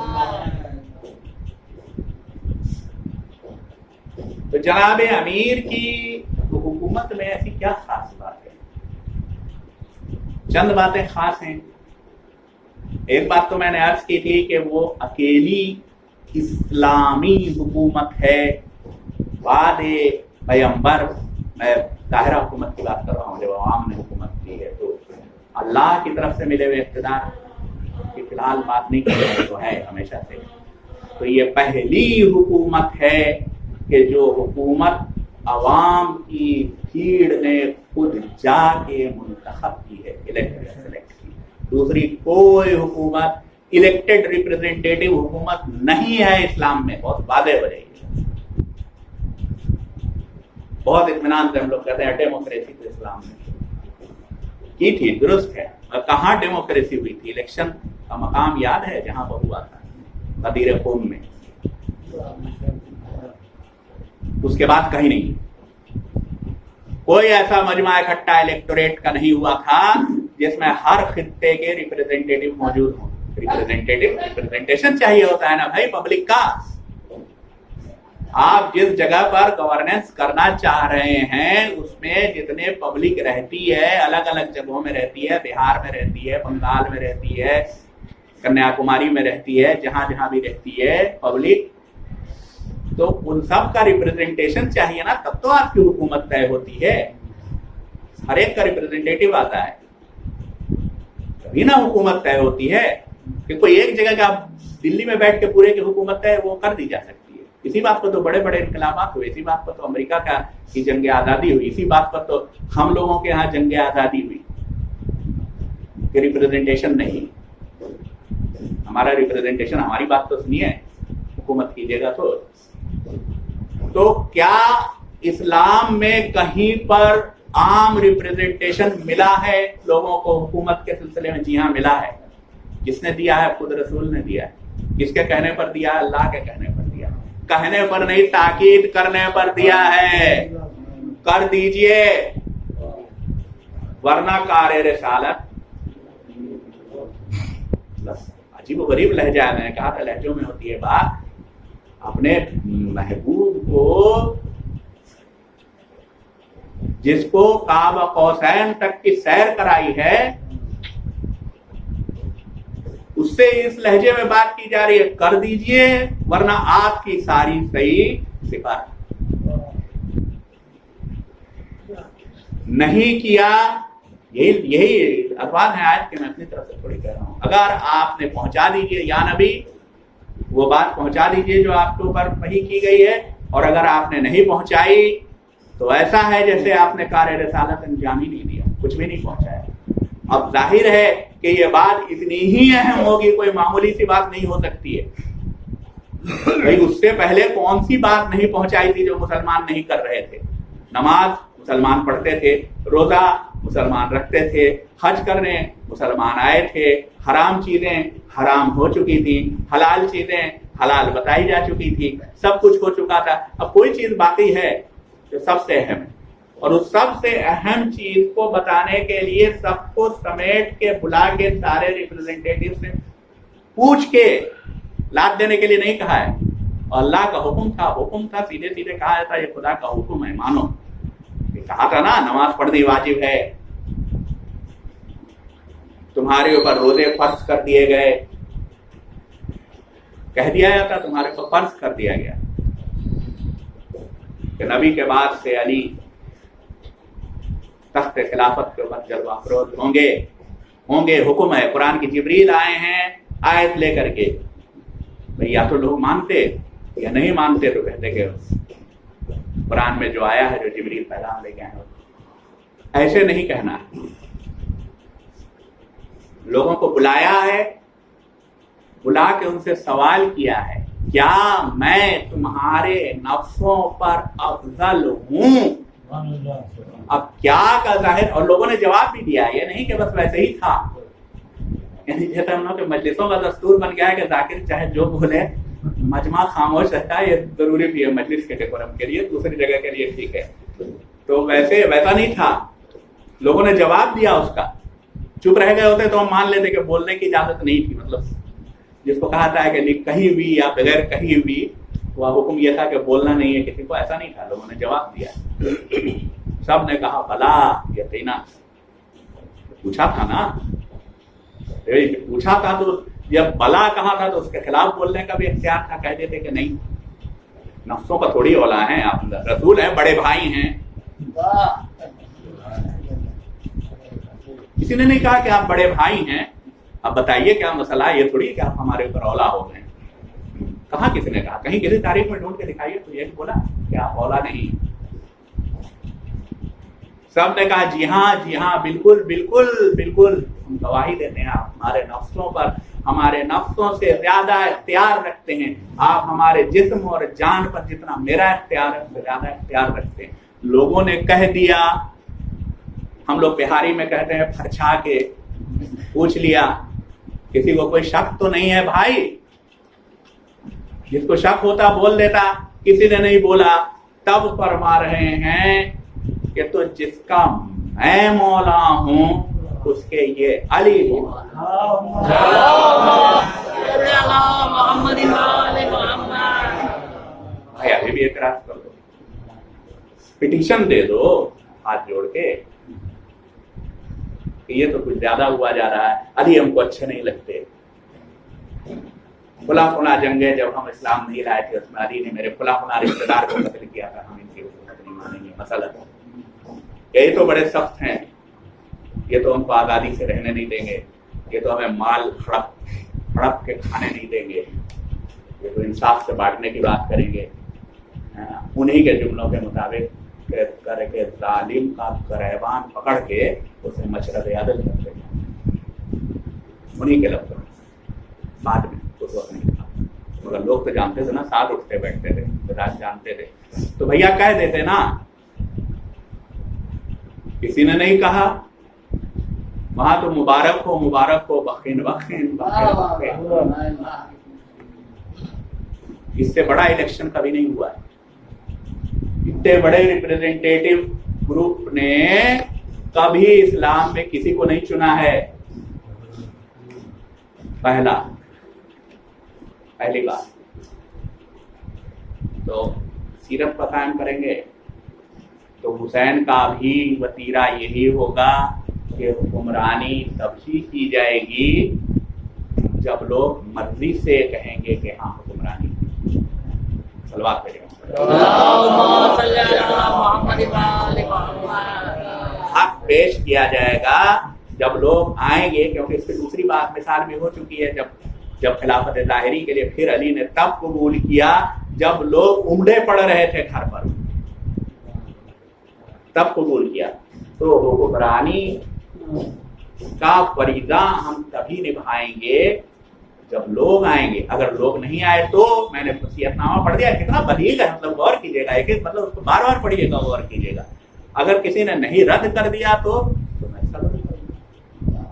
Speaker 1: تو جناب امیر کی حکومت میں ایسی کیا خاص بات ہے؟ چند باتیں خاص ہیں. ایک بات تو میں نے عرض کی تھی کہ وہ اکیلی اسلامی حکومت ہے بعد پیغمبر. میں ظاہرہ حکومت کی بات کر رہا ہوں, جب عوام نے حکومت کی ہے تو اللہ کی طرف سے ملے ہوئے اقتدار کی فی الحال بات نہیں کر رہے, تو ہے ہمیشہ سے. تو یہ پہلی حکومت ہے کہ جو حکومت عوام کی بھیڑ نے خود جا کے منتخب کی ہے, سلیکٹ کی. دوسری کوئی حکومت الیکٹڈ ریپرزینٹیٹیو حکومت نہیں ہے اسلام میں. بہت واضح ہو جائے گی, بہت اطمینان سے ہم لوگ کہتے ہیں ڈیموکریسی تو اسلام میں کی تھی, درست ہے. اور کہاں ڈیموکریسی ہوئی تھی؟ الیکشن کا مقام یاد ہے جہاں وہ ہوا تھا غدیر قوم میں, اس کے بعد کہیں نہیں. کوئی ایسا مجمع اکٹھا الیکٹوریٹ کا نہیں ہوا تھا جس میں ہر خطے کے ریپرزینٹیٹیو موجود ہوں. ریپرزینٹیشن چاہیے ہوتا ہے نا بھائی پبلک کا. آپ جس جگہ پر گورننس کرنا چاہ رہے ہیں اس میں جتنے پبلک رہتی ہے, الگ الگ جگہوں میں رہتی ہے, بہار میں رہتی ہے, بنگال میں رہتی ہے, کنیا کماری میں رہتی ہے, جہاں جہاں بھی رہتی ہے پبلک, तो उन सब का रिप्रेजेंटेशन चाहिए ना, तब तो आपकी हुकूमत तय होती है। हर एक का रिप्रेजेंटेटिव आता है तभी ना हुकूमत तय होती है। कि कोई एक जगह का दिल्ली में बैठ के पूरे की हुकूमत तय वो कर दी जा सकती है। इसी बात पर तो बड़े बड़े इनकलाबात हुए, इसी बात पर तो अमेरिका की जंग आज़ादी हुई, इसी बात पर तो हम लोगों के यहाँ जंग आज़ादी हुई कि रिप्रेजेंटेशन नहीं। हमारा रिप्रेजेंटेशन, हमारी बात तो सुनिए, हुकूमत कीजिएगा तो क्या इस्लाम में कहीं पर आम रिप्रेजेंटेशन मिला है लोगों को हुकूमत के सिलसिले में? जी हाँ, मिला है। किसने दिया है? खुद रसूल ने दिया है। किसके कहने पर दिया? अल्लाह के कहने पर दिया। कहने पर नहीं, ताकीद करने पर दिया है, कर दीजिए वरना कार रिसालत। अजीब गरीब लहजा है, मैंने कहा था लहजों में होती है बात। अपने महबूब को, जिसको काबा कौसैन तक की सैर कराई है, उससे इस लहजे में बात की जा रही है, कर दीजिए वरना आपकी सारी सही सिफारिश। नहीं किया, यही अखबार है आज के, मैं अपनी तरफ से थोड़ी कह रहा हूं। अगर आपने पहुंचा दीजिए या नबी, वो बात पहुंचा दीजिए जो आपके ऊपर वही की गई है, और अगर आपने नहीं पहुंचाई तो ऐसा है जैसे आपने कार्य रिसालत अंजाम ही नहीं दिया, कुछ भी नहीं पहुंचाया। अब जाहिर है कि ये बात इतनी ही अहम होगी, कोई मामूली सी बात नहीं हो सकती है। भाई उससे पहले कौन सी बात नहीं पहुंचाई थी जो मुसलमान नहीं कर रहे थे? नमाज मुसलमान पढ़ते थे, रोजा मुसलमान रखते थे, हज करने मुसलमान आए थे, हराम चीजें हराम हो चुकी थी, हलाल चीजें हलाल बताई जा चुकी थी, सब कुछ हो चुका था। अब कोई चीज बाकी है जो सबसे अहम है, और उस सबसे अहम चीज को बताने के लिए सबको समेट के बुला के सारे रिप्रेजेंटेटिव से पूछ के लाद देने के लिए नहीं कहा है। अल्लाह का हुक्म था, सीधे सीधे कहा था ये खुदा का हुक्म है, मानो। ये कहा था ना, नमाज पढ़नी वाजिब है, तुम्हारे ऊपर रोजे फर्ज कर दिए गए, कह दिया जाता तुम्हारे ऊपर फर्ज कर दिया गया कि नबी के बाद से अली तख्त खिलाफत के ऊपर जलवा अफरोज होंगे, हुक्म है। कुरान की जिब्रील आए हैं आयत लेकर के, भाई या तो लोग मानते या नहीं मानते, तो कहते कि कुरान में जो आया है, जो जिब्रील पैगाम लेके आए, ऐसे नहीं कहना है। लोगों को बुलाया है, बुला के उनसे सवाल किया है, क्या मैं तुम्हारे नफ्सों पर अफजल हूं? अब क्या का जाहिर, और लोगों ने जवाब भी दिया, ये नहीं कि बस वैसे ही था। यानी जैसे हम लोग के मजलिसों का दस्तूर बन गया है कि जाकिर चाहे जो बोले, मजमा खामोश रहता है, ये जरूरी भी है मजलिस के डेकोरम के लिए, दूसरी जगह के लिए ठीक है। तो वैसा नहीं था, लोगों ने जवाब दिया उसका। चुप रह गए होते तो हम मान लेते कि बोलने की इजाजत नहीं थी, मतलब जिसको कहा था कि कहीं भी या बगैर कहीं भी, वह हुक्म यह था कि बोलना नहीं है किसी को, ऐसा नहीं था। लोगों ने जवाब दिया, सब ने कहा भला यकीना। पूछा था ना, पूछा था, तो जब भला कहा था तो उसके खिलाफ बोलने का भी इख्तियार था, कह देते कि नहीं, नफ्सों का थोड़ी औला है, आप रसूल हैं, बड़े भाई हैं। किसी ने नहीं कहा कि आप बड़े भाई हैं, अब बताइए क्या मसला है, ये थोड़ी कि आप हमारे ऊपर औला हो गए। कहा किसी ने कहा? कहीं किसी तारीख में ढूंढ के दिखाइए तो ये बोला कि आप औला नहीं। सब ने कहा जी हाँ, बिल्कुल बिल्कुल बिल्कुल, हम गवाही देते हैं, आप हमारे नफ्सों पर, हमारे नफ्सों से ज्यादा इख्तियार रखते हैं। आप हमारे जिस्म और जान पर जितना मेरा इख्तियार है उससे ज्यादा इख्तियार रखते हैं। लोगों ने कह दिया, हम लोग बिहारी में कहते हैं फरछा के पूछ लिया, किसी को कोई शक तो नहीं है भाई? जिसको शक होता बोल देता, किसी ने नहीं बोला। तब फरमा रहे हैं कि तो जिसका मैं मौला हूं उसके ये अली है। भाई अभी भी एतराज कर दो, पिटीशन दे दो हाथ जोड़ के कि ये तो कुछ ज्यादा हुआ जा रहा है, अली हमको अच्छे नहीं लगते। खुला खुला जंगे जब हम इस्लाम नहीं लाए थे उसमें अली ने मेरे खुला खुला रिश्तेदार को कत्ल किया था, हम इनकी हुकूमत नहीं मानेंगे। मसला यही तो बड़े सख्त हैं, ये तो हमको आज़ादी से रहने नहीं देंगे, ये तो हमें माल हड़प के खाने नहीं देंगे, ये तो इंसाफ से बांटने की बात करेंगे। उन्हीं के जुमलों के मुताबिक करके जालिम का गरेबान पकड़ के उसे मशरद अदल करते हैं, उन्हीं के लफ्ज़ों में। बाद में उस वक्त नहीं था, मगर लोग तो जानते थे ना, साथ उठते बैठते थे, रात जानते थे, तो भैया कह देते ना। किसी ने नहीं कहा वहां तो मुबारक हो बखिन बखिन बखिन। इससे बड़ा इलेक्शन कभी नहीं हुआ है। इतने बड़े रिप्रेजेंटेटिव ग्रुप ने कभी इस्लाम में किसी को नहीं चुना है। पहली बात तो सीरत पर कायम करेंगे तो हुसैन का भी वतीरा यही होगा कि हुक्मरानी तभी की जाएगी जब लोग मर्जी से कहेंगे कि हाँ हुक्मरानी। सलवात करें। हक पेश किया जाएगा जब लोग आएंगे, क्योंकि इसकी दूसरी बात मिसाल भी हो चुकी है। जब खिलाफत ज़ाहिरी के लिए फिर अली ने तब कबूल किया जब लोग उमड़े पड़ रहे थे घर पर, तब कबूल किया। तो हुक्मरानी का फरीज़ा हम तभी निभाएंगे जब लोग आएंगे। अगर लोग नहीं आए तो मैंने वसीयतनामा पढ़ दिया, कितना बलीग है, मतलब गौर कीजिएगा, एक एक मतलब उसको बार बार पढ़िएगा, गौर कीजिएगा। अगर किसी ने नहीं रद्द कर दिया तो मैं सब्र करूंगा।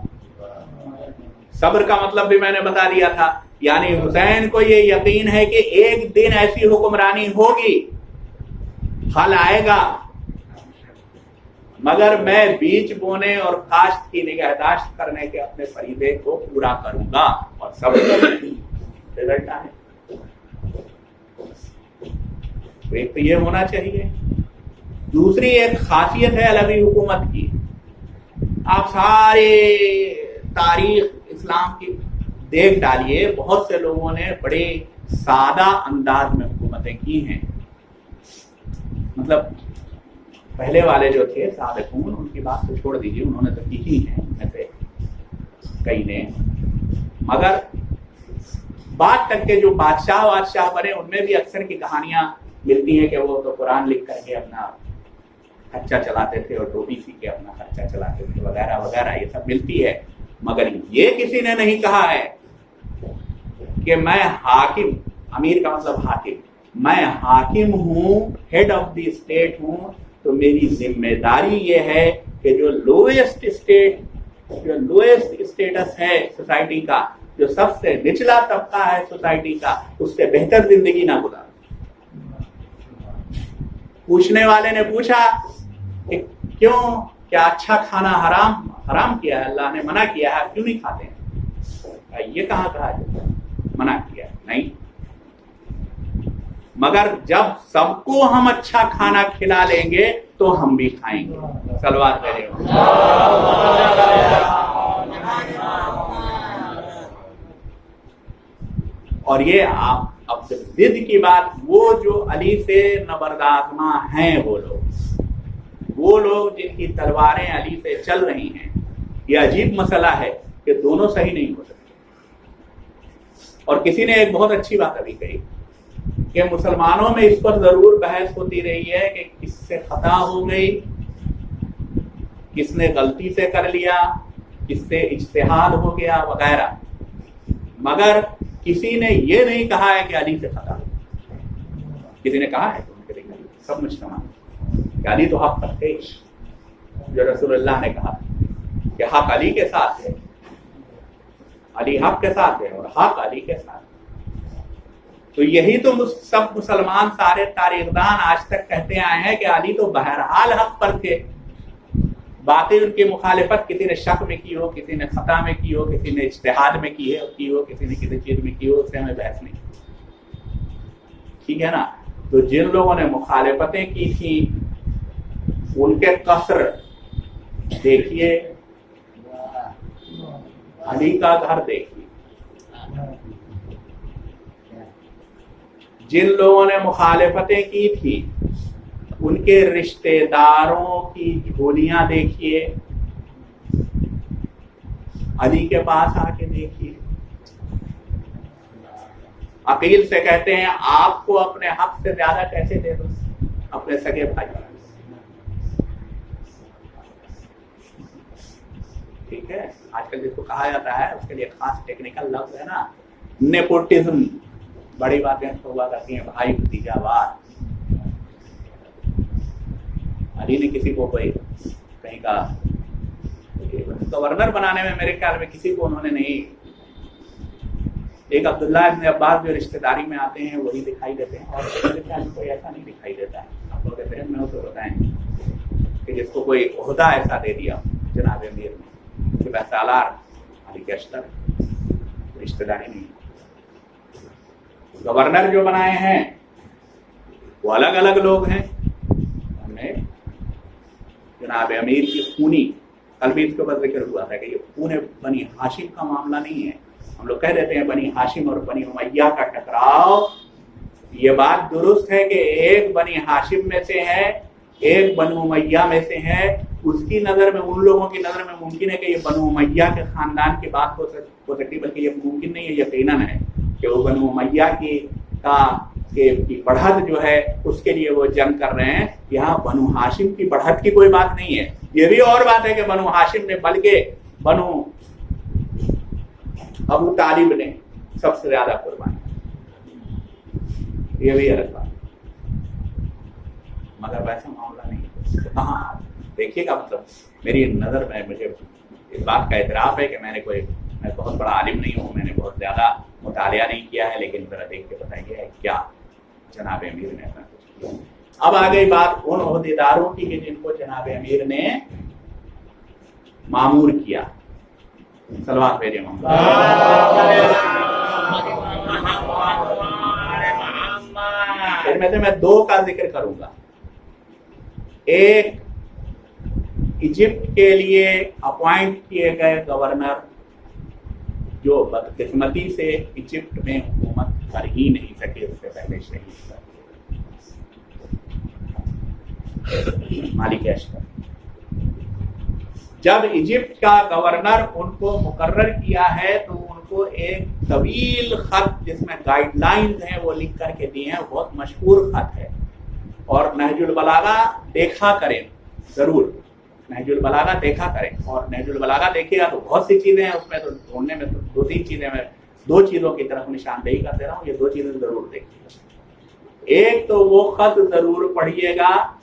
Speaker 1: सब्र का मतलब भी मैंने बता दिया था, यानी हुसैन को ये यकीन है कि एक दिन ऐसी हुक्मरानी होगी, हल आएगा, मगर मैं बीज बोने और काश्त की निगहदाश्त करने के अपने फरीदे को पूरा करूंगा और सब रिजल्ट आए। तो एक तो ये होना चाहिए। दूसरी एक खासियत है अलवी हुकूमत की, आप सारे तारीख इस्लाम की देख डालिए, बहुत से लोगों ने बड़े सादा अंदाज में हुकूमतें की हैं। मतलब पहले वाले जो थे साबिकून, उनकी बात तो छोड़ दीजिए, उन्होंने तो की ही है उनमें से कई ने, मगर बाद तक के जो बादशाह बने उनमें भी अक्सर की कहानियां मिलती हैं कि वो तो कुरान लिख करके अपना खर्चा चलाते थे और टोपी सी के अपना खर्चा चलाते थे वगैरह वगैरह, ये सब मिलती है। मगर ये किसी ने नहीं कहा है कि मैं हाकिम, अमीर का मतलब हाकिम, मैं हाकिम हूँ, हेड ऑफ द स्टेट हूँ, तो मेरी जिम्मेदारी ये है कि जो लोएस्ट स्टेटस है सोसाइटी का, जो सबसे निचला तबका है सोसाइटी का, उससे बेहतर जिंदगी ना गुजारो। पूछने वाले ने पूछा कि क्यों, क्या अच्छा खाना हराम किया है, अल्लाह ने मना किया है, क्यों नहीं खाते हैं? ये कहाँ कहा है मना किया? नहीं, मगर जब सबको हम अच्छा खाना खिला लेंगे तो हम भी खाएंगे। सलवात करें। और ये आप अब जिद की बात, वो जो अली से नबरदात्मा हैं वो लोग जिनकी तलवारें अली से चल रही हैं, ये अजीब मसला है कि दोनों सही नहीं हो सकते। और किसी ने एक बहुत अच्छी बात अभी कही कि मुसलमानों में इस पर जरूर बहस होती रही है कि किससे खता हो गई, किसने गलती से कर लिया, किससे इज्तिहाद हो गया वगैरह, मगर किसी ने ये नहीं कहा है कि अली से खता। किसी ने कहा है तो सब मुजतमा कि अली तो हक पर थे, जो रसूलुल्लाह ने कहा कि हक अली के साथ है, अली हक के साथ है और हक अली के साथ। तो यही तो सब मुसलमान सारे तारीखदान आज तक कहते आए हैं कि अली तो बहरहाल हक पर थे, बातें उनकी मुखालिफत किसी ने शक में की हो, किसी ने खता में की हो, किसी ने इज्तिहाद में की हो, किसी ने किसी चीज में की हो, उससे हमें बहस नहीं, ठीक है ना। तो जिन लोगों ने मुखालिफतें की थी उनके कसर देखिए, अली का घर देखिए, जिन लोगों ने मुखालिफतें की थी उनके रिश्तेदारों की झोलियां देखिए, अली के पास आके देखिए। अकील से कहते हैं आपको अपने हक से ज्यादा कैसे दे दो अपने सगे भाई। ठीक है, आजकल जिसको कहा जाता है उसके लिए खास टेक्निकल लफ्ज है ना, नेपोटिज्म। बड़ी बातें हुआ करती हैं, भाई भतीजावाद। अली ने किसी को कोई कहीं का गवर्नर बनाने में मेरे ख्याल में किसी को उन्होंने नहीं, एक अब्दुल्ला इब्न अब्बास जो रिश्तेदारी में आते हैं वही दिखाई देते हैं, और मेरे ख्याल में कोई ऐसा नहीं दिखाई देता है। आप लोग कहते हैं मैं उसे बताएं कि जिसको कोई ओहदा ऐसा दे दिया जनाब अमीर ने कि सालार अली के अश्तर, रिश्तेदारी नहीं। गवर्नर जो बनाए हैं वो अलग अलग लोग हैं। हमने जनाब अमीर की खूनी, कल भी इसके ऊपर जिक्र हुआ था कि ये खून बनी हाशिम का मामला नहीं है। हम लोग कह देते हैं बनी हाशिम और बनी उमैया का टकराव। ये बात दुरुस्त है कि एक बनी हाशिम में से है, एक बनु उमैया में से है। उसकी नज़र में, उन लोगों की नज़र में मुमकिन है कि ये बनु उमैया के खानदान की बात हो सकती, बल्कि ये मुमकिन नहीं है, यकीनन है कि वो बनु उमैया की बढ़त जो है उसके लिए वो जंग कर रहे हैं। यहाँ बनु हाशिम की बढ़त की कोई बात नहीं है। ये भी और बात है कि बनु हाशिम ने, बल्कि बनु अबू तालिब ने सबसे ज्यादा कुर्बानी, ये भी अलग बात, मगर वैसा मामला नहीं है। तो कहाँ देखिएगा, मतलब मेरी नजर में मुझे इस बात का एतराफ है कि मैं बहुत बड़ा आलिम नहीं हूँ, मैंने बहुत ज्यादा मुतालिया नहीं किया है, लेकिन जरा देख के बताइए क्या जनाब अमीर ने ऐसा कुछ किया। अब आ गई बात उन ओहदेदारों की कि जिनको जनाब अमीर ने मामूर किया। सलवात भेजे मोहम्मद। इनमें से मैं दो का जिक्र करूंगा। एक इजिप्ट के लिए अपॉइंट किए गए गवर्नर जो बदकिस्मती से इजिप्ट में हुकूमत कर ही नहीं सके, उससे पहले शहीद कर मालिक अशरफ। जब इजिप्ट का गवर्नर उनको मुकर्रर किया है तो उनको एक तवील खत जिसमें गाइडलाइंस हैं वो लिख करके दिए हैं, बहुत मशहूर खत है। और नहजुल बलागा देखा करें जरूर, नहजुल बलागा देखा करें। और नहजुल बलागा देखिएगा तो बहुत सी चीजें हैं उसमें, तो ढूंढने में तो दो तीन चीजें, मैं दो चीजों की तरफ निशानदेही कर दे रहा हूँ, ये दो चीजें जरूर देखिएगा। एक तो वो खत जरूर पढ़िएगा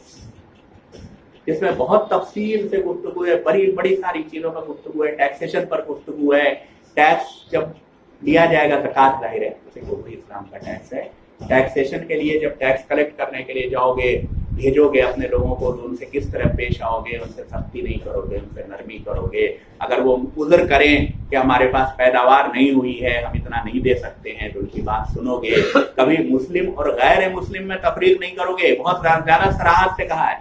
Speaker 1: जिसमें बहुत तफसील से गुफ्तगू है, बड़ी सारी चीजों पर गुफ्तगू है, टैक्सेशन पर गुफ्तगू है। टैक्स जब दिया जाएगा, ज़कात जाहिर है वो भी इस्लाम का टैक्स है। टैक्सेशन के लिए जब टैक्स कलेक्ट करने के लिए जाओगे, भेजोगे अपने लोगों को, तो उनसे किस तरह पेश आओगे, उनसे सख्ती नहीं करोगे, उनसे नरमी करोगे। अगर वो उज़्र करें कि हमारे पास पैदावार नहीं हुई है, हम इतना नहीं दे सकते हैं, तो उनकी बात सुनोगे। कभी मुस्लिम और गैर मुस्लिम में तफरीक नहीं करोगे। बहुत ज्यादा सराहत से कहा है,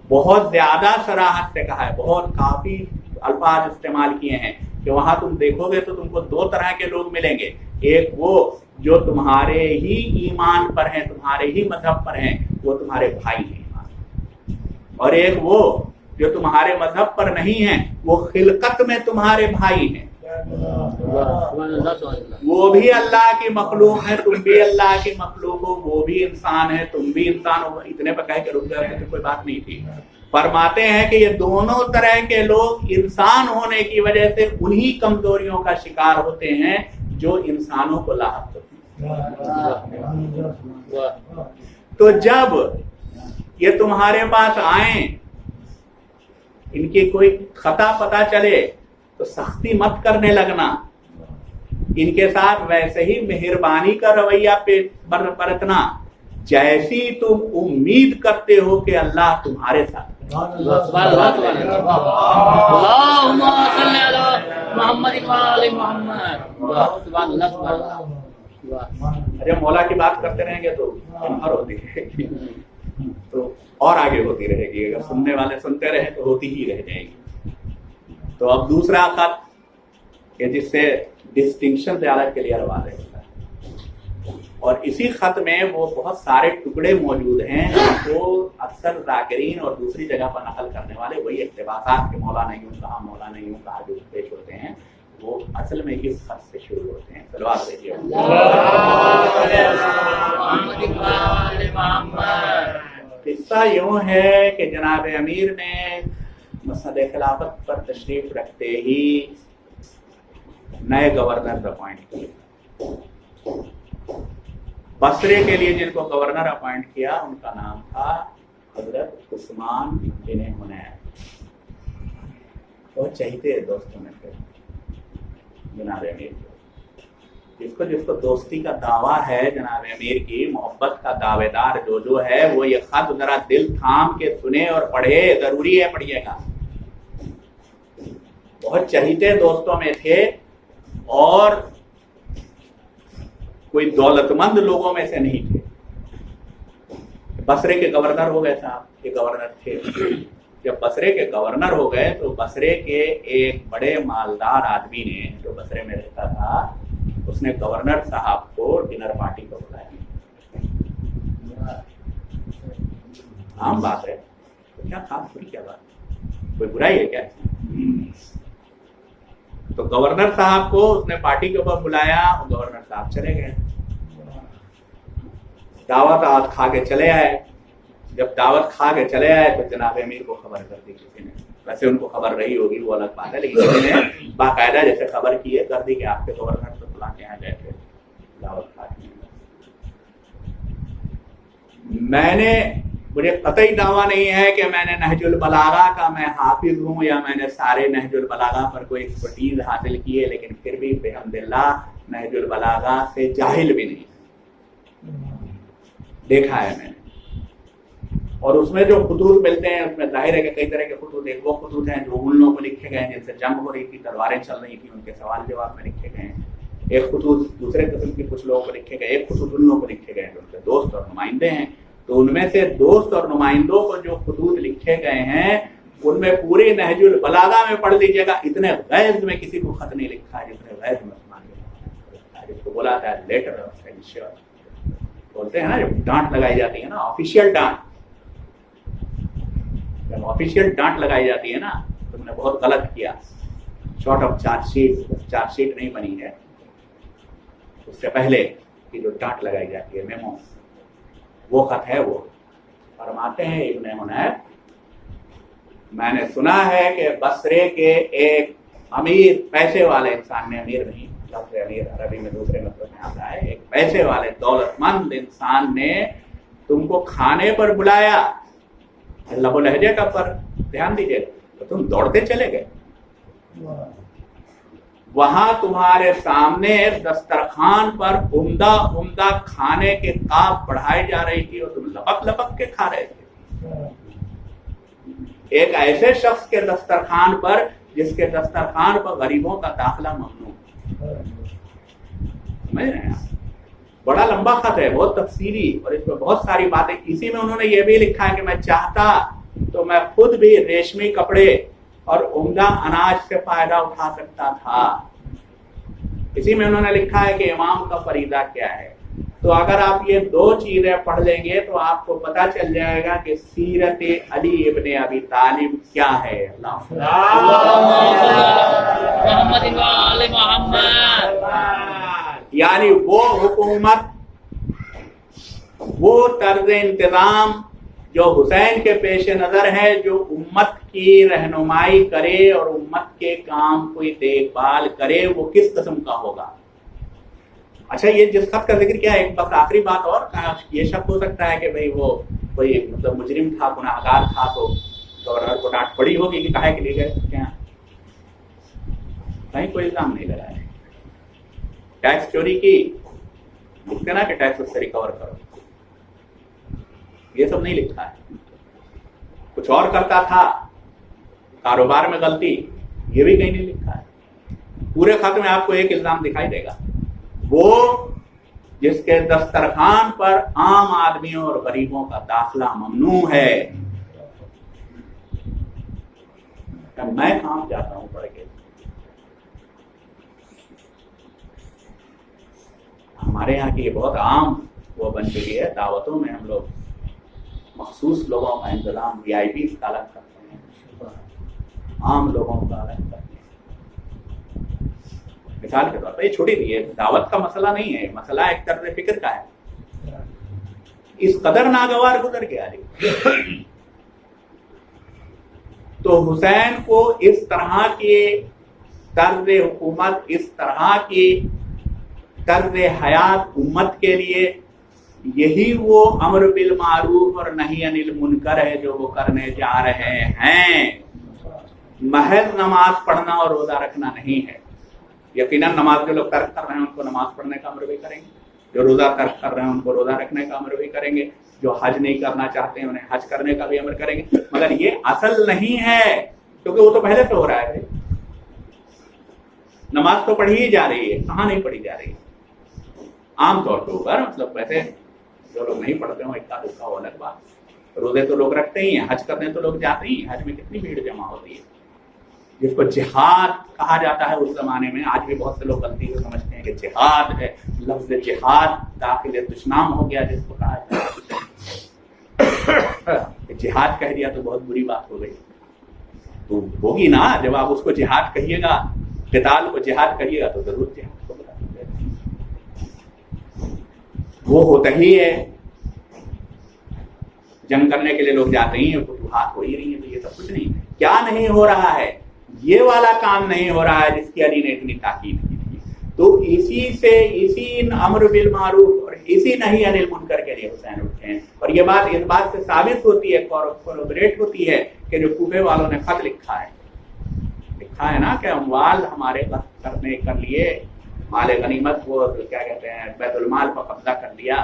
Speaker 1: बहुत ज्यादा सराहत से कहा है, बहुत काफी अल्फाज इस्तेमाल किए हैं कि वहां तुम देखोगे तो तुमको दो तरह के लोग मिलेंगे। एक वो जो तुम्हारे ही ईमान पर हैं, तुम्हारे ही मजहब पर हैं, वो तुम्हारे भाई हैं, और एक वो जो तुम्हारे मजहब पर नहीं हैं, वो खिलकत में तुम्हारे भाई हैं। वो भी अल्लाह की मखलूक है, तुम भी अल्लाह की मखलूक हो, वो भी इंसान है, तुम भी इंसान हो। इतने पर कह के रुक गए तो कोई बात नहीं थी। फरमाते हैं कि ये दोनों तरह के लोग इंसान होने की वजह से उन्हीं कमजोरियों का शिकार होते हैं जो इंसानों को लाहक होती है। तो जब ये तुम्हारे पास आए, इनकी कोई खता पता चले तो सख्ती मत करने लगना, इनके साथ वैसे ही मेहरबानी का रवैया पे बरतना जैसी तुम उम्मीद करते हो कि अल्लाह तुम्हारे साथ। अरे मौला की बात करते रहेंगे तो हर होती रहेगी, तो और आगे होती रहेगी। अगर सुनने वाले सुनते रहे तो होती ही रह जाएगी। तो अब दूसरा खत कि जिससे डिस्टिंक्शन ज्यादा क्लियर वाले होता है, اور اسی خط میں وہ بہت سارے ٹکڑے موجود ہیں جو اکثر ذاکرین اور دوسری جگہ پر نقل کرنے والے وہی اقتباسات کے مولانا یوں کہا مولانا یوں کہا جو پیش ہوتے ہیں وہ اصل میں اس خط سے شروع ہوتے ہیں. صلوات دیجیے. قصہ یوں ہے کہ جناب امیر نے مسند خلافت پر تشریف رکھتے ہی نئے گورنر اپوائنٹ کیے. بصرے کے لیے جن کو گورنر اپوائنٹ کیا ان کا نام تھا حضرت عثمان بن حنیف. بہت چہیتے دوستوں میں تھے جناب امیر. جس کو دوستی کا دعویٰ ہے جناب امیر کی, محبت کا دعوے دار جو ہے وہ یہ خط ذرا دل تھام کے سنے اور پڑھے, ضروری ہے پڑھیے گا. بہت چہیتے دوستوں میں تھے اور کوئی دولت مند لوگوں میں سے نہیں تھے. بصرے کے گورنر ہو گئے صاحب, یہ گورنر تھے. جب بصرے کے گورنر ہو گئے تو بصرے کے ایک بڑے مالدار آدمی نے جو بصرے میں رہتا تھا اس نے گورنر صاحب کو ڈنر پارٹی کو بلایا. عام بات ہے, کیا خاص ہوئی, کیا بات, کوئی برائی ہے کیا؟ تو گورنر صاحب کو اس نے پارٹی کے اوپر بلایا اور گورنر صاحب چلے گئے. دعوت کھا کے چلے آئے. جب دعوت کھا کے چلے آئے تو جناب امیر کو خبر کر دی کسی نے. ویسے ان کو خبر رہی ہوگی وہ الگ بات ہے, لیکن کسی نے باقاعدہ جیسے خبر کی ہے کر دی کہ آپ کے گورنر تو فلاں کے یہاں گئے تھے دعوت کھا کے. مجھے قطعی دعویٰ نہیں ہے کہ میں نے نہج البلاغہ کا میں حافظ ہوں یا میں نے سارے نہج البلاغہ پر کوئی ایکسپرٹیز حاصل کی ہے, لیکن پھر بھی بحمداللہ نہج البلاغہ سے جاہل بھی نہیں, دیکھا ہے میں نے. اور اس میں جو خطوط ملتے ہیں اس میں ظاہر ہے کہ کئی طرح کے خطوط, ایک وہ خطوط ہیں جو ان لوگوں کو لکھے گئے ہیں جن سے جنگ ہو رہی تھی, تلواریں چل رہی تھیں, ان کے سوال جواب میں لکھے گئے ہیں. ایک خطوط دوسرے قسم کے کچھ لوگوں کو لکھے گئے, ایک خطوط ان لوگوں کو لکھے گئے جو ان کے دوست اور نمائندے ہیں. تو ان میں سے دوست اور نمائندوں کو جو خطوط لکھے گئے ہیں ان میں پورے نہج البلاغہ میں پڑھ لیجیے گا اتنے غیظ میں کسی کو خط نہیں لکھا ہے جتنے غیظ میں عثمان نے, جس کو بولا تھا لیٹر آف سینشر بولتے ہیں نا, جب ڈانٹ لگائی جاتی ہے نا, آفیشیل ڈانٹ. جب آفیشیل ڈانٹ لگائی جاتی ہے نا تم نے بہت غلط کیا, شارٹ آف چارج شیٹ نہیں بنی ہے, اس سے پہلے کی جو ڈانٹ لگائی جاتی ہے میمو, وہ خط ہے. وہ فرماتے ہیں ابن حنیف, میں نے سنا ہے کہ بصرے کے ایک امیر, پیسے والے انسان نے, امیر نہیں لفظ امیر عربی میں دوسرے مطلب میں آتا ہے, ایک پیسے والے دولت مند انسان نے تم کو کھانے پر بلایا. لب و لہجے کا پر دھیان دیجیے, تو تم دوڑتے چلے گئے. وہاں تمہارے سامنے دسترخوان پر عمدہ عمدہ کھانے کے کاپ بڑھائی جا رہی تھی اور تم لپک لپک کے کھا رہے تھے. ایک ایسے شخص کے دسترخوان پر جس کے دسترخوان پر غریبوں کا داخلہ ممنوع. سمجھ رہے ہیں؟ بڑا لمبا خط ہے, بہت تفصیلی, اور اس میں بہت ساری باتیں. اسی میں انہوں نے یہ بھی لکھا ہے کہ میں چاہتا تو میں خود بھی ریشمی کپڑے اور عمدہ اناج سے فائدہ اٹھا سکتا تھا. اسی میں انہوں نے لکھا ہے کہ امام کا فریضہ کیا ہے. تو اگر آپ یہ دو چیزیں پڑھ لیں گے تو آپ کو پتہ چل جائے گا کہ سیرت علی ابن ابی طالب کیا ہے. یعنی وہ حکومت, وہ طرز انتظام جو حسین کے پیش نظر ہے, جو امت کی رہنمائی کرے اور امت کے کام کوئی دیکھ بھال کرے, وہ کس قسم کا ہوگا. اچھا, یہ جس خط کا ذکر کیا ہے, ایک بس آخری بات اور, یہ شک ہو سکتا ہے کہ بھئی وہ کوئی مطلب مجرم تھا, گناہگار تھا, تو گورنر کو ڈانٹ پڑی ہوگی کہ کہے کے لیے گئے. کیا کہیں کوئی الزام نہیں لگایا. ٹیکس چوری کی, لکھتے نا کہ ٹیکس اس سے ریکور کرو, یہ سب نہیں لکھا ہے. کچھ اور کرتا تھا, کاروبار میں غلطی, یہ بھی کہیں نہیں لکھا ہے. پورے خط میں آپ کو ایک الزام دکھائی دے گا, وہ جس کے دسترخوان پر عام آدمیوں اور غریبوں کا داخلہ ممنوع ہے. میں کام جاتا ہوں پڑھ کے, ہمارے یہاں کی یہ بہت عام وہ بن چکی ہے، دعوتوں میں ہم لوگ مخصوص لوگوں کا انتظام VIP کا الگ کرتے ہیں، عام لوگوں کا الگ کرتے ہیں۔ مثال کے طور پر یہ چھوٹی سی ہے، دعوت کا مسئلہ نہیں ہے، مسئلہ ایک طرز فکر کا ہے۔ اس قدر ناگوار گزر گیا تو حسین کو اس طرح کی طرز حکومت، اس طرح کی طرز حیات امت کے لیے یہی وہ امر بالمعروف اور نہی عن المنکر ہے جو وہ کرنے جا رہے ہیں، محض نماز پڑھنا اور روزہ رکھنا نہیں ہے۔ یقیناً نماز جو لوگ ترک کر رہے ہیں ان کو نماز پڑھنے کا امر بھی کریں گے، جو روزہ ترک کر رہے ہیں ان کو روزہ رکھنے کا امر بھی کریں گے، جو حج نہیں کرنا چاہتے ہیں انہیں حج کرنے کا بھی امر کریں گے، مگر یہ اصل نہیں ہے، کیونکہ وہ تو پہلے سے ہو رہا ہے۔ نماز تو پڑھی ہی جا رہی ہے، کہاں نہیں پڑھی جا رہی ہے؟ عام طور پہ اوپر مطلب ویسے جو لوگ نہیں پڑھتے ہوں اکا دکا وہ الگ بات، روزے تو لوگ رکھتے ہی ہیں، حج کرنے تو لوگ جاتے ہی ہیں، حج میں کتنی بھیڑ جمع ہوتی ہے، جس کو جہاد کہا جاتا ہے اس زمانے میں، آج بھی بہت سے لوگ غلطی سے سمجھتے ہیں کہ جہاد ہے، لفظ جہاد داخل دشنام ہو گیا جس کو کہا جاتا ہے، جہاد کہہ دیا تو بہت بری بات ہو گئی، تو ہوگی نا جب آپ اس کو جہاد کہیے گا، قتال کو جہاد کہیے گا تو ضرور جہاد کو بتا دیں، وہ ہوتا ہی ہے، جنگ کرنے کے لیے لوگ جاتے ہی ہیں، فتوحات ہو ہی رہی ہیں، تو یہ سب کچھ نہیں، کیا نہیں ہو رہا ہے؟ یہ والا کام نہیں ہو رہا ہے جس کی علی نے اتنی تاکید کی تھی، تو اسی امر بالمعروف اور اسی نہی عن المنکر کے لیے حسین اٹھے ہیں، اور یہ بات اس بات سے ثابت ہوتی ہے، کوربریٹ ہوتی ہے کہ جو کوفے والوں نے خط لکھا ہے نا کہ اموال ہمارے کرنے کر لیے، مال غنیمت وہ کیا کہتے ہیں بیت المال پر قبضہ کر لیا،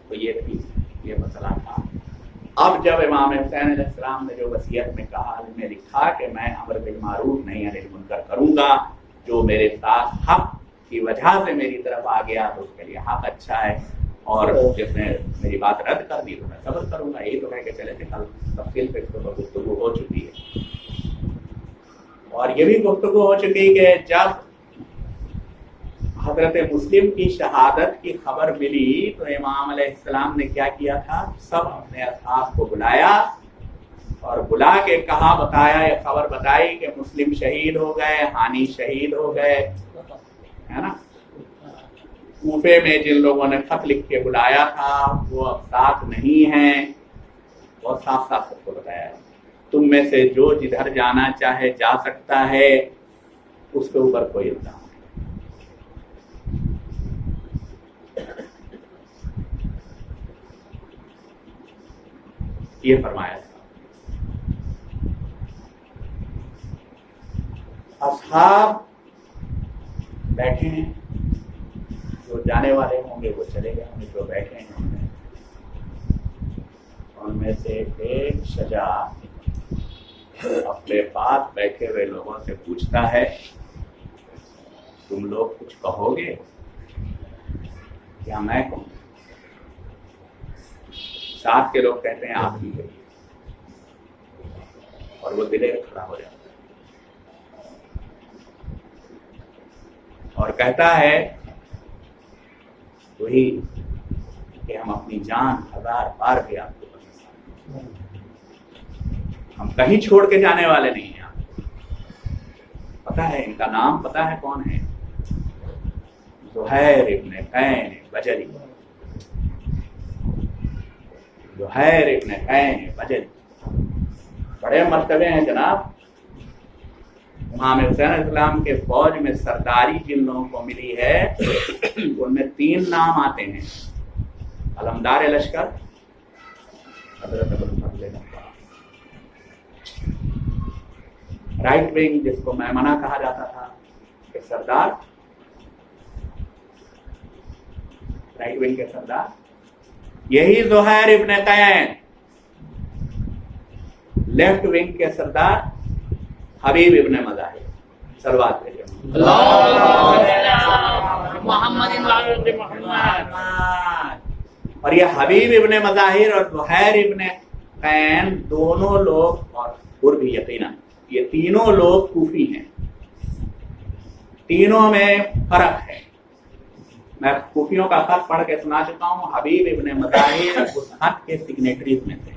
Speaker 1: تو یہ مسئلہ تھا۔ اب جب امام حسین علیہ السلام نے جو وصیت میں کہا، نے لکھا کہ میں امر بالمعروف نہی عن المنکر کروں گا، جو میرے ساتھ حق کی وجہ سے میری طرف آ گیا تو اس کے لیے حق اچھا ہے، اور جس نے میری بات رد کر دی تو میں صبر کروں گا، یہی تو ہے کہ چلے تھے کل تفصیل پہ گفتگو ہو چکی ہے، اور یہ بھی گفتگو ہو چکی کہ جب حضرت مسلم کی شہادت کی خبر ملی تو امام علیہ السلام نے کیا کیا تھا، سب اپنے اصحاب کو بلایا اور بلا کے کہا، بتایا، یہ خبر بتائی کہ مسلم شہید ہو گئے، ہانی شہید ہو گئے، ہے نا۔ کوفے میں جن لوگوں نے خط لکھ کے بلایا تھا وہ اب ساتھ نہیں ہیں، بہت صاف صاف سب کو بتایا ہے، تم میں سے جو جدھر جانا چاہے جا سکتا ہے، اس کے اوپر کوئی الزام نہیں۔ یہ فرمایا تھا۔ اصحاب بیٹھے ہیں، جو جانے والے ہوں گے وہ چلے گئے ہوں گے، جو بیٹھے ہیں ان میں سے ایک شجاع اپنے پاس بیٹھے ہوئے لوگوں سے پوچھتا ہے، تم لوگ کچھ کہو گے؟ کیا میں کہوں؟ ساتھ کے لوگ کہتے ہیں آپ ہی کہیے، اور وہ دلیر کھڑا ہو جاتا ہے اور کہتا ہے وہی کہ ہم اپنی جان 1000 بار بھی آپ کو پسند، ہم کہیں چھوڑ کے جانے والے نہیں ہیں، پتہ ہے ان کا نام پتہ ہے کون ہے؟ زہیر ابن قین بجلی، زہیر ابن قین بجلی، بڑے مرتبے ہیں جناب۔ امام حسین علیہ السلام کے فوج میں سرداری جن لوگوں کو ملی ہے ان میں 3 نام آتے ہیں، علمدار لشکر حضرت ابوالفضل عباس، رائٹ ونگ جس کو میمنہ کہا جاتا تھا کہ سردار، رائٹ ونگ کے سردار یہی زہیر ابن قین، لیفٹ ونگ کے سردار حبیب ابن مظاہر، صلوات بھیجو اور یہ حبیب ابن مظاہر اور زہیر ابن قین دونوں لوگ، اور بھی یقیناً یہ تینوں لوگ کوفی ہیں، تینوں میں فرق ہے، मैं खूफियों का खत पढ़ के सुना चुका हूँ। हबीब इब्ने मताहिर उस खत के सिग्नेटरीज में थे,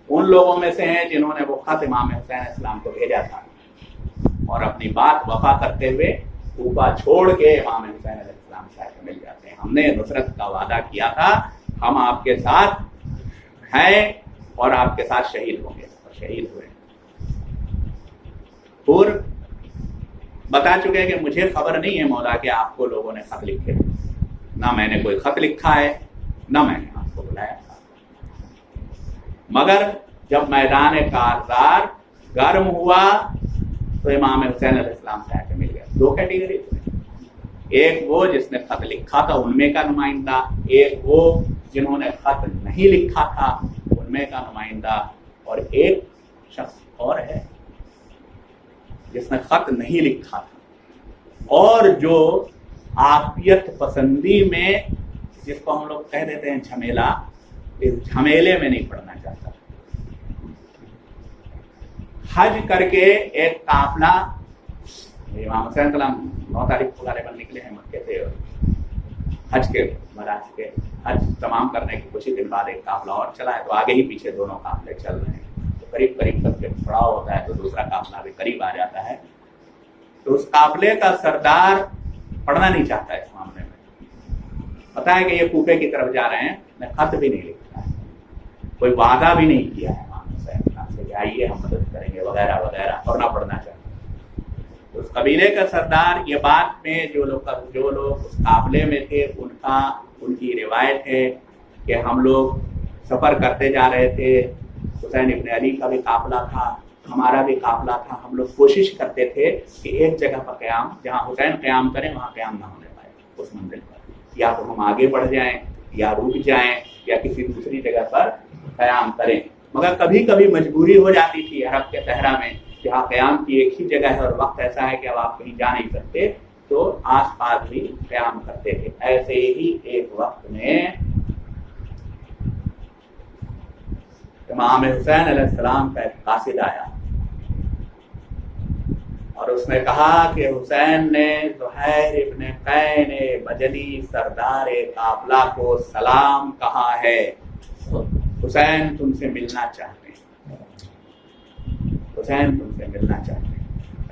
Speaker 1: उन लोगों में से हैं जिन्होंने वो खत इमाम हुसैन इस्लाम को भेजा था और अपनी बात वफा करते हुए कूफा छोड़ के इमाम हुसैन इस्लाम से आके मिल जाते हैं। हमने नुसरत का वादा किया था, हम आपके साथ हैं और आपके साथ शहीद होंगे, और शहीद हुए। और बता चुके हैं कि मुझे खबर नहीं है मौला कि आपको लोगों ने खत लिखे, ना मैंने कोई खत लिखा है, ना मैंने आपको बुलाया था। मगर जब मैदान कारज़ार गर्म हुआ तो इमाम हुसैन अलैहिस्सलाम से आके मिल गया। दो कैटेगरी थे, एक वो जिसने खत लिखा था उनमें का नुमाइंदा, एक वो जिन्होंने खत नहीं लिखा था उनमें का नुमाइंदा, और एक शख्स और है जिसने खत नहीं लिखा था और जो आफियत पसंदी में, जिसको हम लोग कह देते हैं झमेला, इस झमेले में नहीं पड़ना चाहता। हज करके एक काफला, इमाम हुसैन सलाम 9 तारीख को गालिबन निकले हैं मक्के से, हज के मराज के हज तमाम करने के कुछ ही दिन बाद एक काफला और चला है, तो आगे ही पीछे दोनों काफले चल रहे हैं, तो करीब करीब सबके पड़ाव होता है तो दूसरा काफला भी करीब आ जाता है। तो उस काफले का सरदार पढ़ना नहीं चाहता है इस मामले में, पता है कि ये कूफे की तरफ जा रहे हैं, मैं खत भी नहीं लिखा है, कोई वादा भी नहीं किया है इमाम हुसैन से कि आइए हम मदद करेंगे वगैरह वगैरह, और ना पढ़ना चाहता। तो उस कबीले का सरदार, ये बात में जो लोग उस काफले में थे उनकी रिवायत है कि हम लोग सफ़र करते जा रहे थे, हुसैन इब्ने अली का भी काफिला था, हमारा भी काफिला था, हम लोग कोशिश करते थे कि एक जगह पर क़याम, जहाँ हुसैन क़याम करें वहाँ क़याम ना होने पाए उस मंजिल पर, या तो हम आगे बढ़ जाएं या रुक जाएं या किसी दूसरी जगह पर क़याम करें। मगर कभी कभी मजबूरी हो जाती थी अरब के सहरा में, जहाँ क़याम की एक ही जगह है और वक्त ऐसा है कि अब आप कहीं जा नहीं सकते, तो आस पास भी क़याम करते थे। ऐसे ही एक वक्त में इमाम हुसैन अलैहिस्सलाम का एक कासिद आया और उसने कहा कि हुसैन ने ज़ुहैर इब्ने कैन बजली सरदार काफिला को सलाम कहा है, हुसैन तुमसे मिलना चाहते हैं, हुसैन तुमसे मिलना चाहते हैं।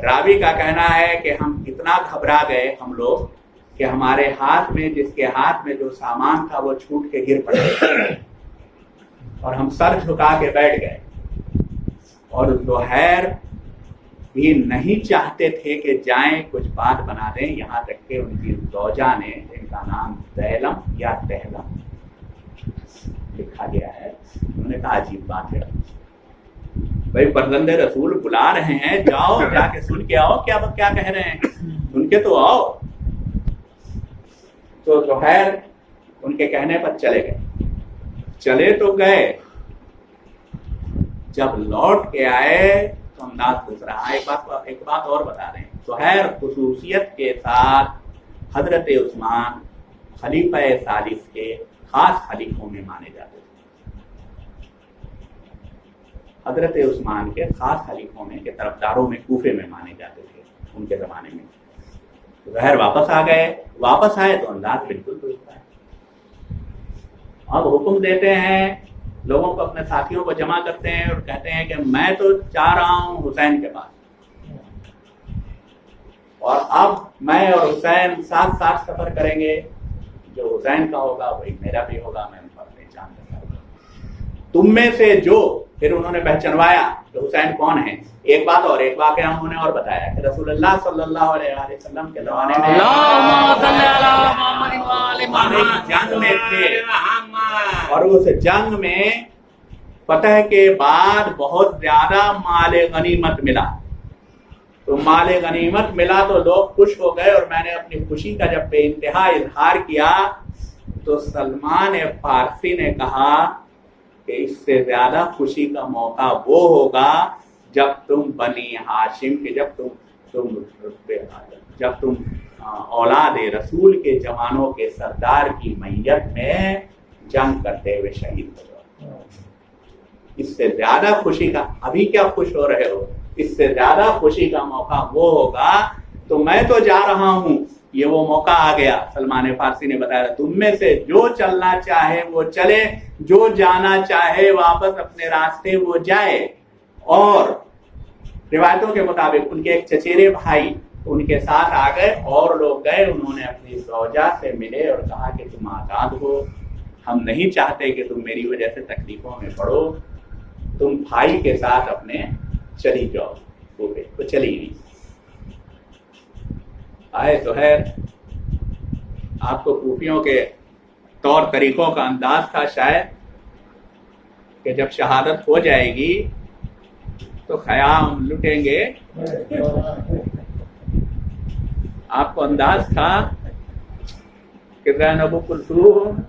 Speaker 1: रावी का कहना है कि हम इतना घबरा गए हम लोग कि हमारे हाथ में, जिसके हाथ में जो सामान था वो छूट के गिर पड़े और हम सर झुका के बैठ गए, और ज़ुहैर भी नहीं चाहते थे कि जाएं कुछ बात बना दें, यहाँ तक कि उनकी ज़ौजा ने, जिनका नाम दैलम या दहलम लिखा गया है, उन्होंने कहा अजीब बात है भाई, फर्जंदे रसूल बुला रहे हैं, जाओ जाके सुन के आओ क्या कह रहे हैं, सुन के तो आओ। तो ज़ुहैर उनके कहने पर चले गए, चले तो गए, जब लौट के आए तो अंदाज दूसरा। एक बात और बता दें, ज़ुहैर खुसूसियत के साथ हजरत उस्मान खलीफा सालिस के खास खलीफों में माने जाते थे, हजरत उस्मान के खास खलीफों में, के तरफदारों में, कूफे में माने जाते थे उनके ज़माने में। ज़ुहैर वापस आ गए, वापस आए तो अंदाज बिल्कुल दूसरा है। अब हुक्म देते हैं, लोगों को, अपने साथियों को जमा करते हैं और कहते हैं कि मैं तो जा रहा हूं हुसैन के पास, और अब मैं और हुसैन साथ साथ सफर करेंगे, जो हुसैन का होगा वही मेरा भी होगा, मैं उन पर पहचान करूंगा। तुम में से जो, फिर उन्होंने पहचानवाया कि हुसैन कौन है। एक बात और, एक वाक़या उन्होंने और बताया कि रसूलुल्लाह सल्लल्लाहु अलैहि वसल्लम के ज़माने में जंग में थे, और उस जंग में फतह के बाद बहुत ज्यादा माले गनीमत मिला, तो माले गनीमत मिला तो लोग खुश हो गए, और मैंने अपनी खुशी का जब बेइंतहा इजहार किया तो सलमान फारसी ने कहा कि इससे ज्यादा खुशी का मौका वो होगा जब तुम बनी हाशिम के, जब तुम औलाद रसूल के जवानों के सरदार की मैयत में जंग करते हुए शहीद हो जाओ। इससे ज्यादा खुशी का, अभी क्या खुश हो रहे हो, इससे ज्यादा खुशी का मौका वो होगा। तो मैं तो जा रहा हूं, یہ وہ موقع آ گیا. سلمان فارسی نے بتایا تم میں سے جو چلنا چاہے وہ چلے, جو جانا چاہے واپس اپنے راستے وہ جائے. اور روایتوں کے مطابق ان کے ایک چچیرے بھائی ان کے ساتھ آ گئے, اور لوگ گئے, انہوں نے اپنی زوجہ سے ملے اور کہا کہ تم آزاد ہو, ہم نہیں چاہتے کہ تم میری وجہ سے تکلیفوں میں پڑو, تم بھائی کے ساتھ اپنے چلی جاؤ. وہ چلی گئی. آئے زہیر, آپ کو کوفیوں کے طور طریقوں کا انداز تھا شاید کہ جب شہادت ہو جائے گی تو خیام لٹیں گے. آپ کو انداز تھا کہ زینب کلثوم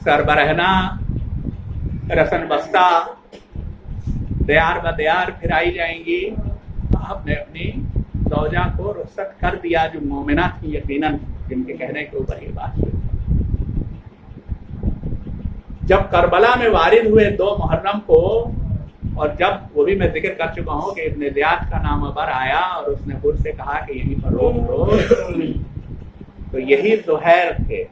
Speaker 1: سربرہنا رسن بستہ دیار بدیار پھرائی جائیں گی. آپ نے اپنی زوجہ کو رخصت کر دیا جو مومنہ تھی یقیناً, جن کے کہنے کے اوپر یہ بات ہوئی. جب کربلا میں وارد ہوئے 2 محرم کو, اور جب وہ بھی میں ذکر کر چکا ہوں کہ ابن زیاد کا نام بر آیا اور اس نے خود سے کہا کہ یہیں پر روک دو, تو یہی زہیر تھے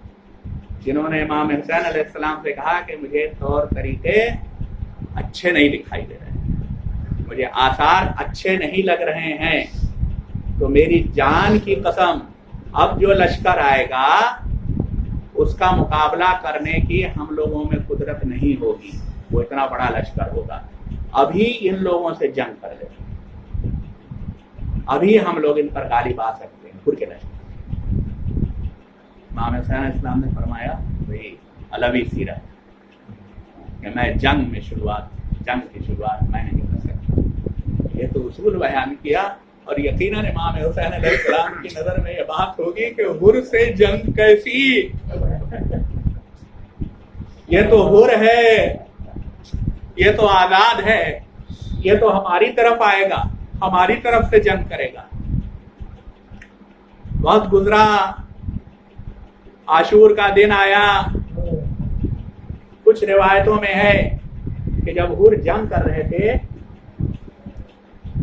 Speaker 1: جنہوں نے امام حسین علیہ السلام سے کہا کہ مجھے طور طریقے اچھے نہیں دکھائی دے رہے, مجھے آثار اچھے نہیں لگ رہے ہیں, تو میری جان کی قسم اب جو لشکر آئے گا اس کا مقابلہ کرنے کی ہم لوگوں میں قدرت نہیں ہوگی, وہ اتنا بڑا لشکر ہوگا. ابھی ان لوگوں سے جنگ کر لیں, ابھی ہم لوگ ان پر غالب آ سکتے ہیں. پھر کے لشکر امام حسین علیہ السلام نے فرمایا وہی علوی سیرت کہ میں جنگ کی شروعات میں نہیں کر سکتا. یہ تو اصول بیان کیا, اور یقیناً امام حسین علیہ السلام کی نظر میں یہ بات ہوگی کہ حر سے جنگ کیسی, یہ تو حر ہے, یہ تو آزاد ہے, یہ تو ہماری طرف آئے گا, ہماری طرف سے جنگ کرے گا. وقت گزرا, عاشور کا دن آیا. کچھ روایتوں میں ہے کہ جب حر جنگ کر رہے تھے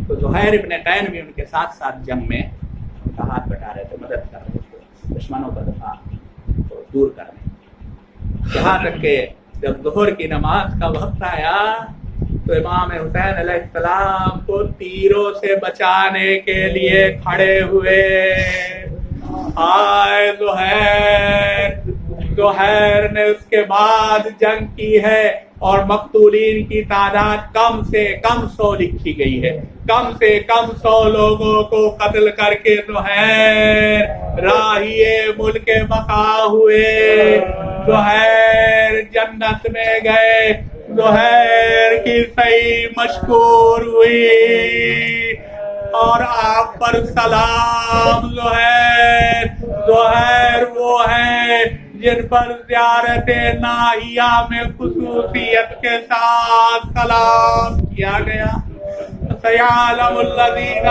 Speaker 1: تو زہیر ابن قین بھی ان کے ساتھ ساتھ جنگ میں ان کا ہاتھ بٹا رہے تھے, مدد کر رہے تھے دشمنوں کا دفاع کو دور کرنے. یہاں تک کہ جب ظہر کی نماز کا وقت آیا تو امام حسین علیہ السلام کو تیروں سے بچانے کے لیے کھڑے ہوئے. آئے زہیر نے اس کے بعد جنگ کی ہے, اور مقتولین کی تعداد کم سے کم 100 لکھی گئی ہے. کم سے کم 100 لوگوں کو قتل کر کے زہیر راہیے ملک بقا ہوئے. زہیر جنت میں گئے, زہیر کی صحیح مشکور ہوئی, اور آپ پر سلام. زہیر وہ ہیں جن پر زیارت ناحیہ میں خصوصیت کے ساتھ سلام کیا گیا. سیعلم الذین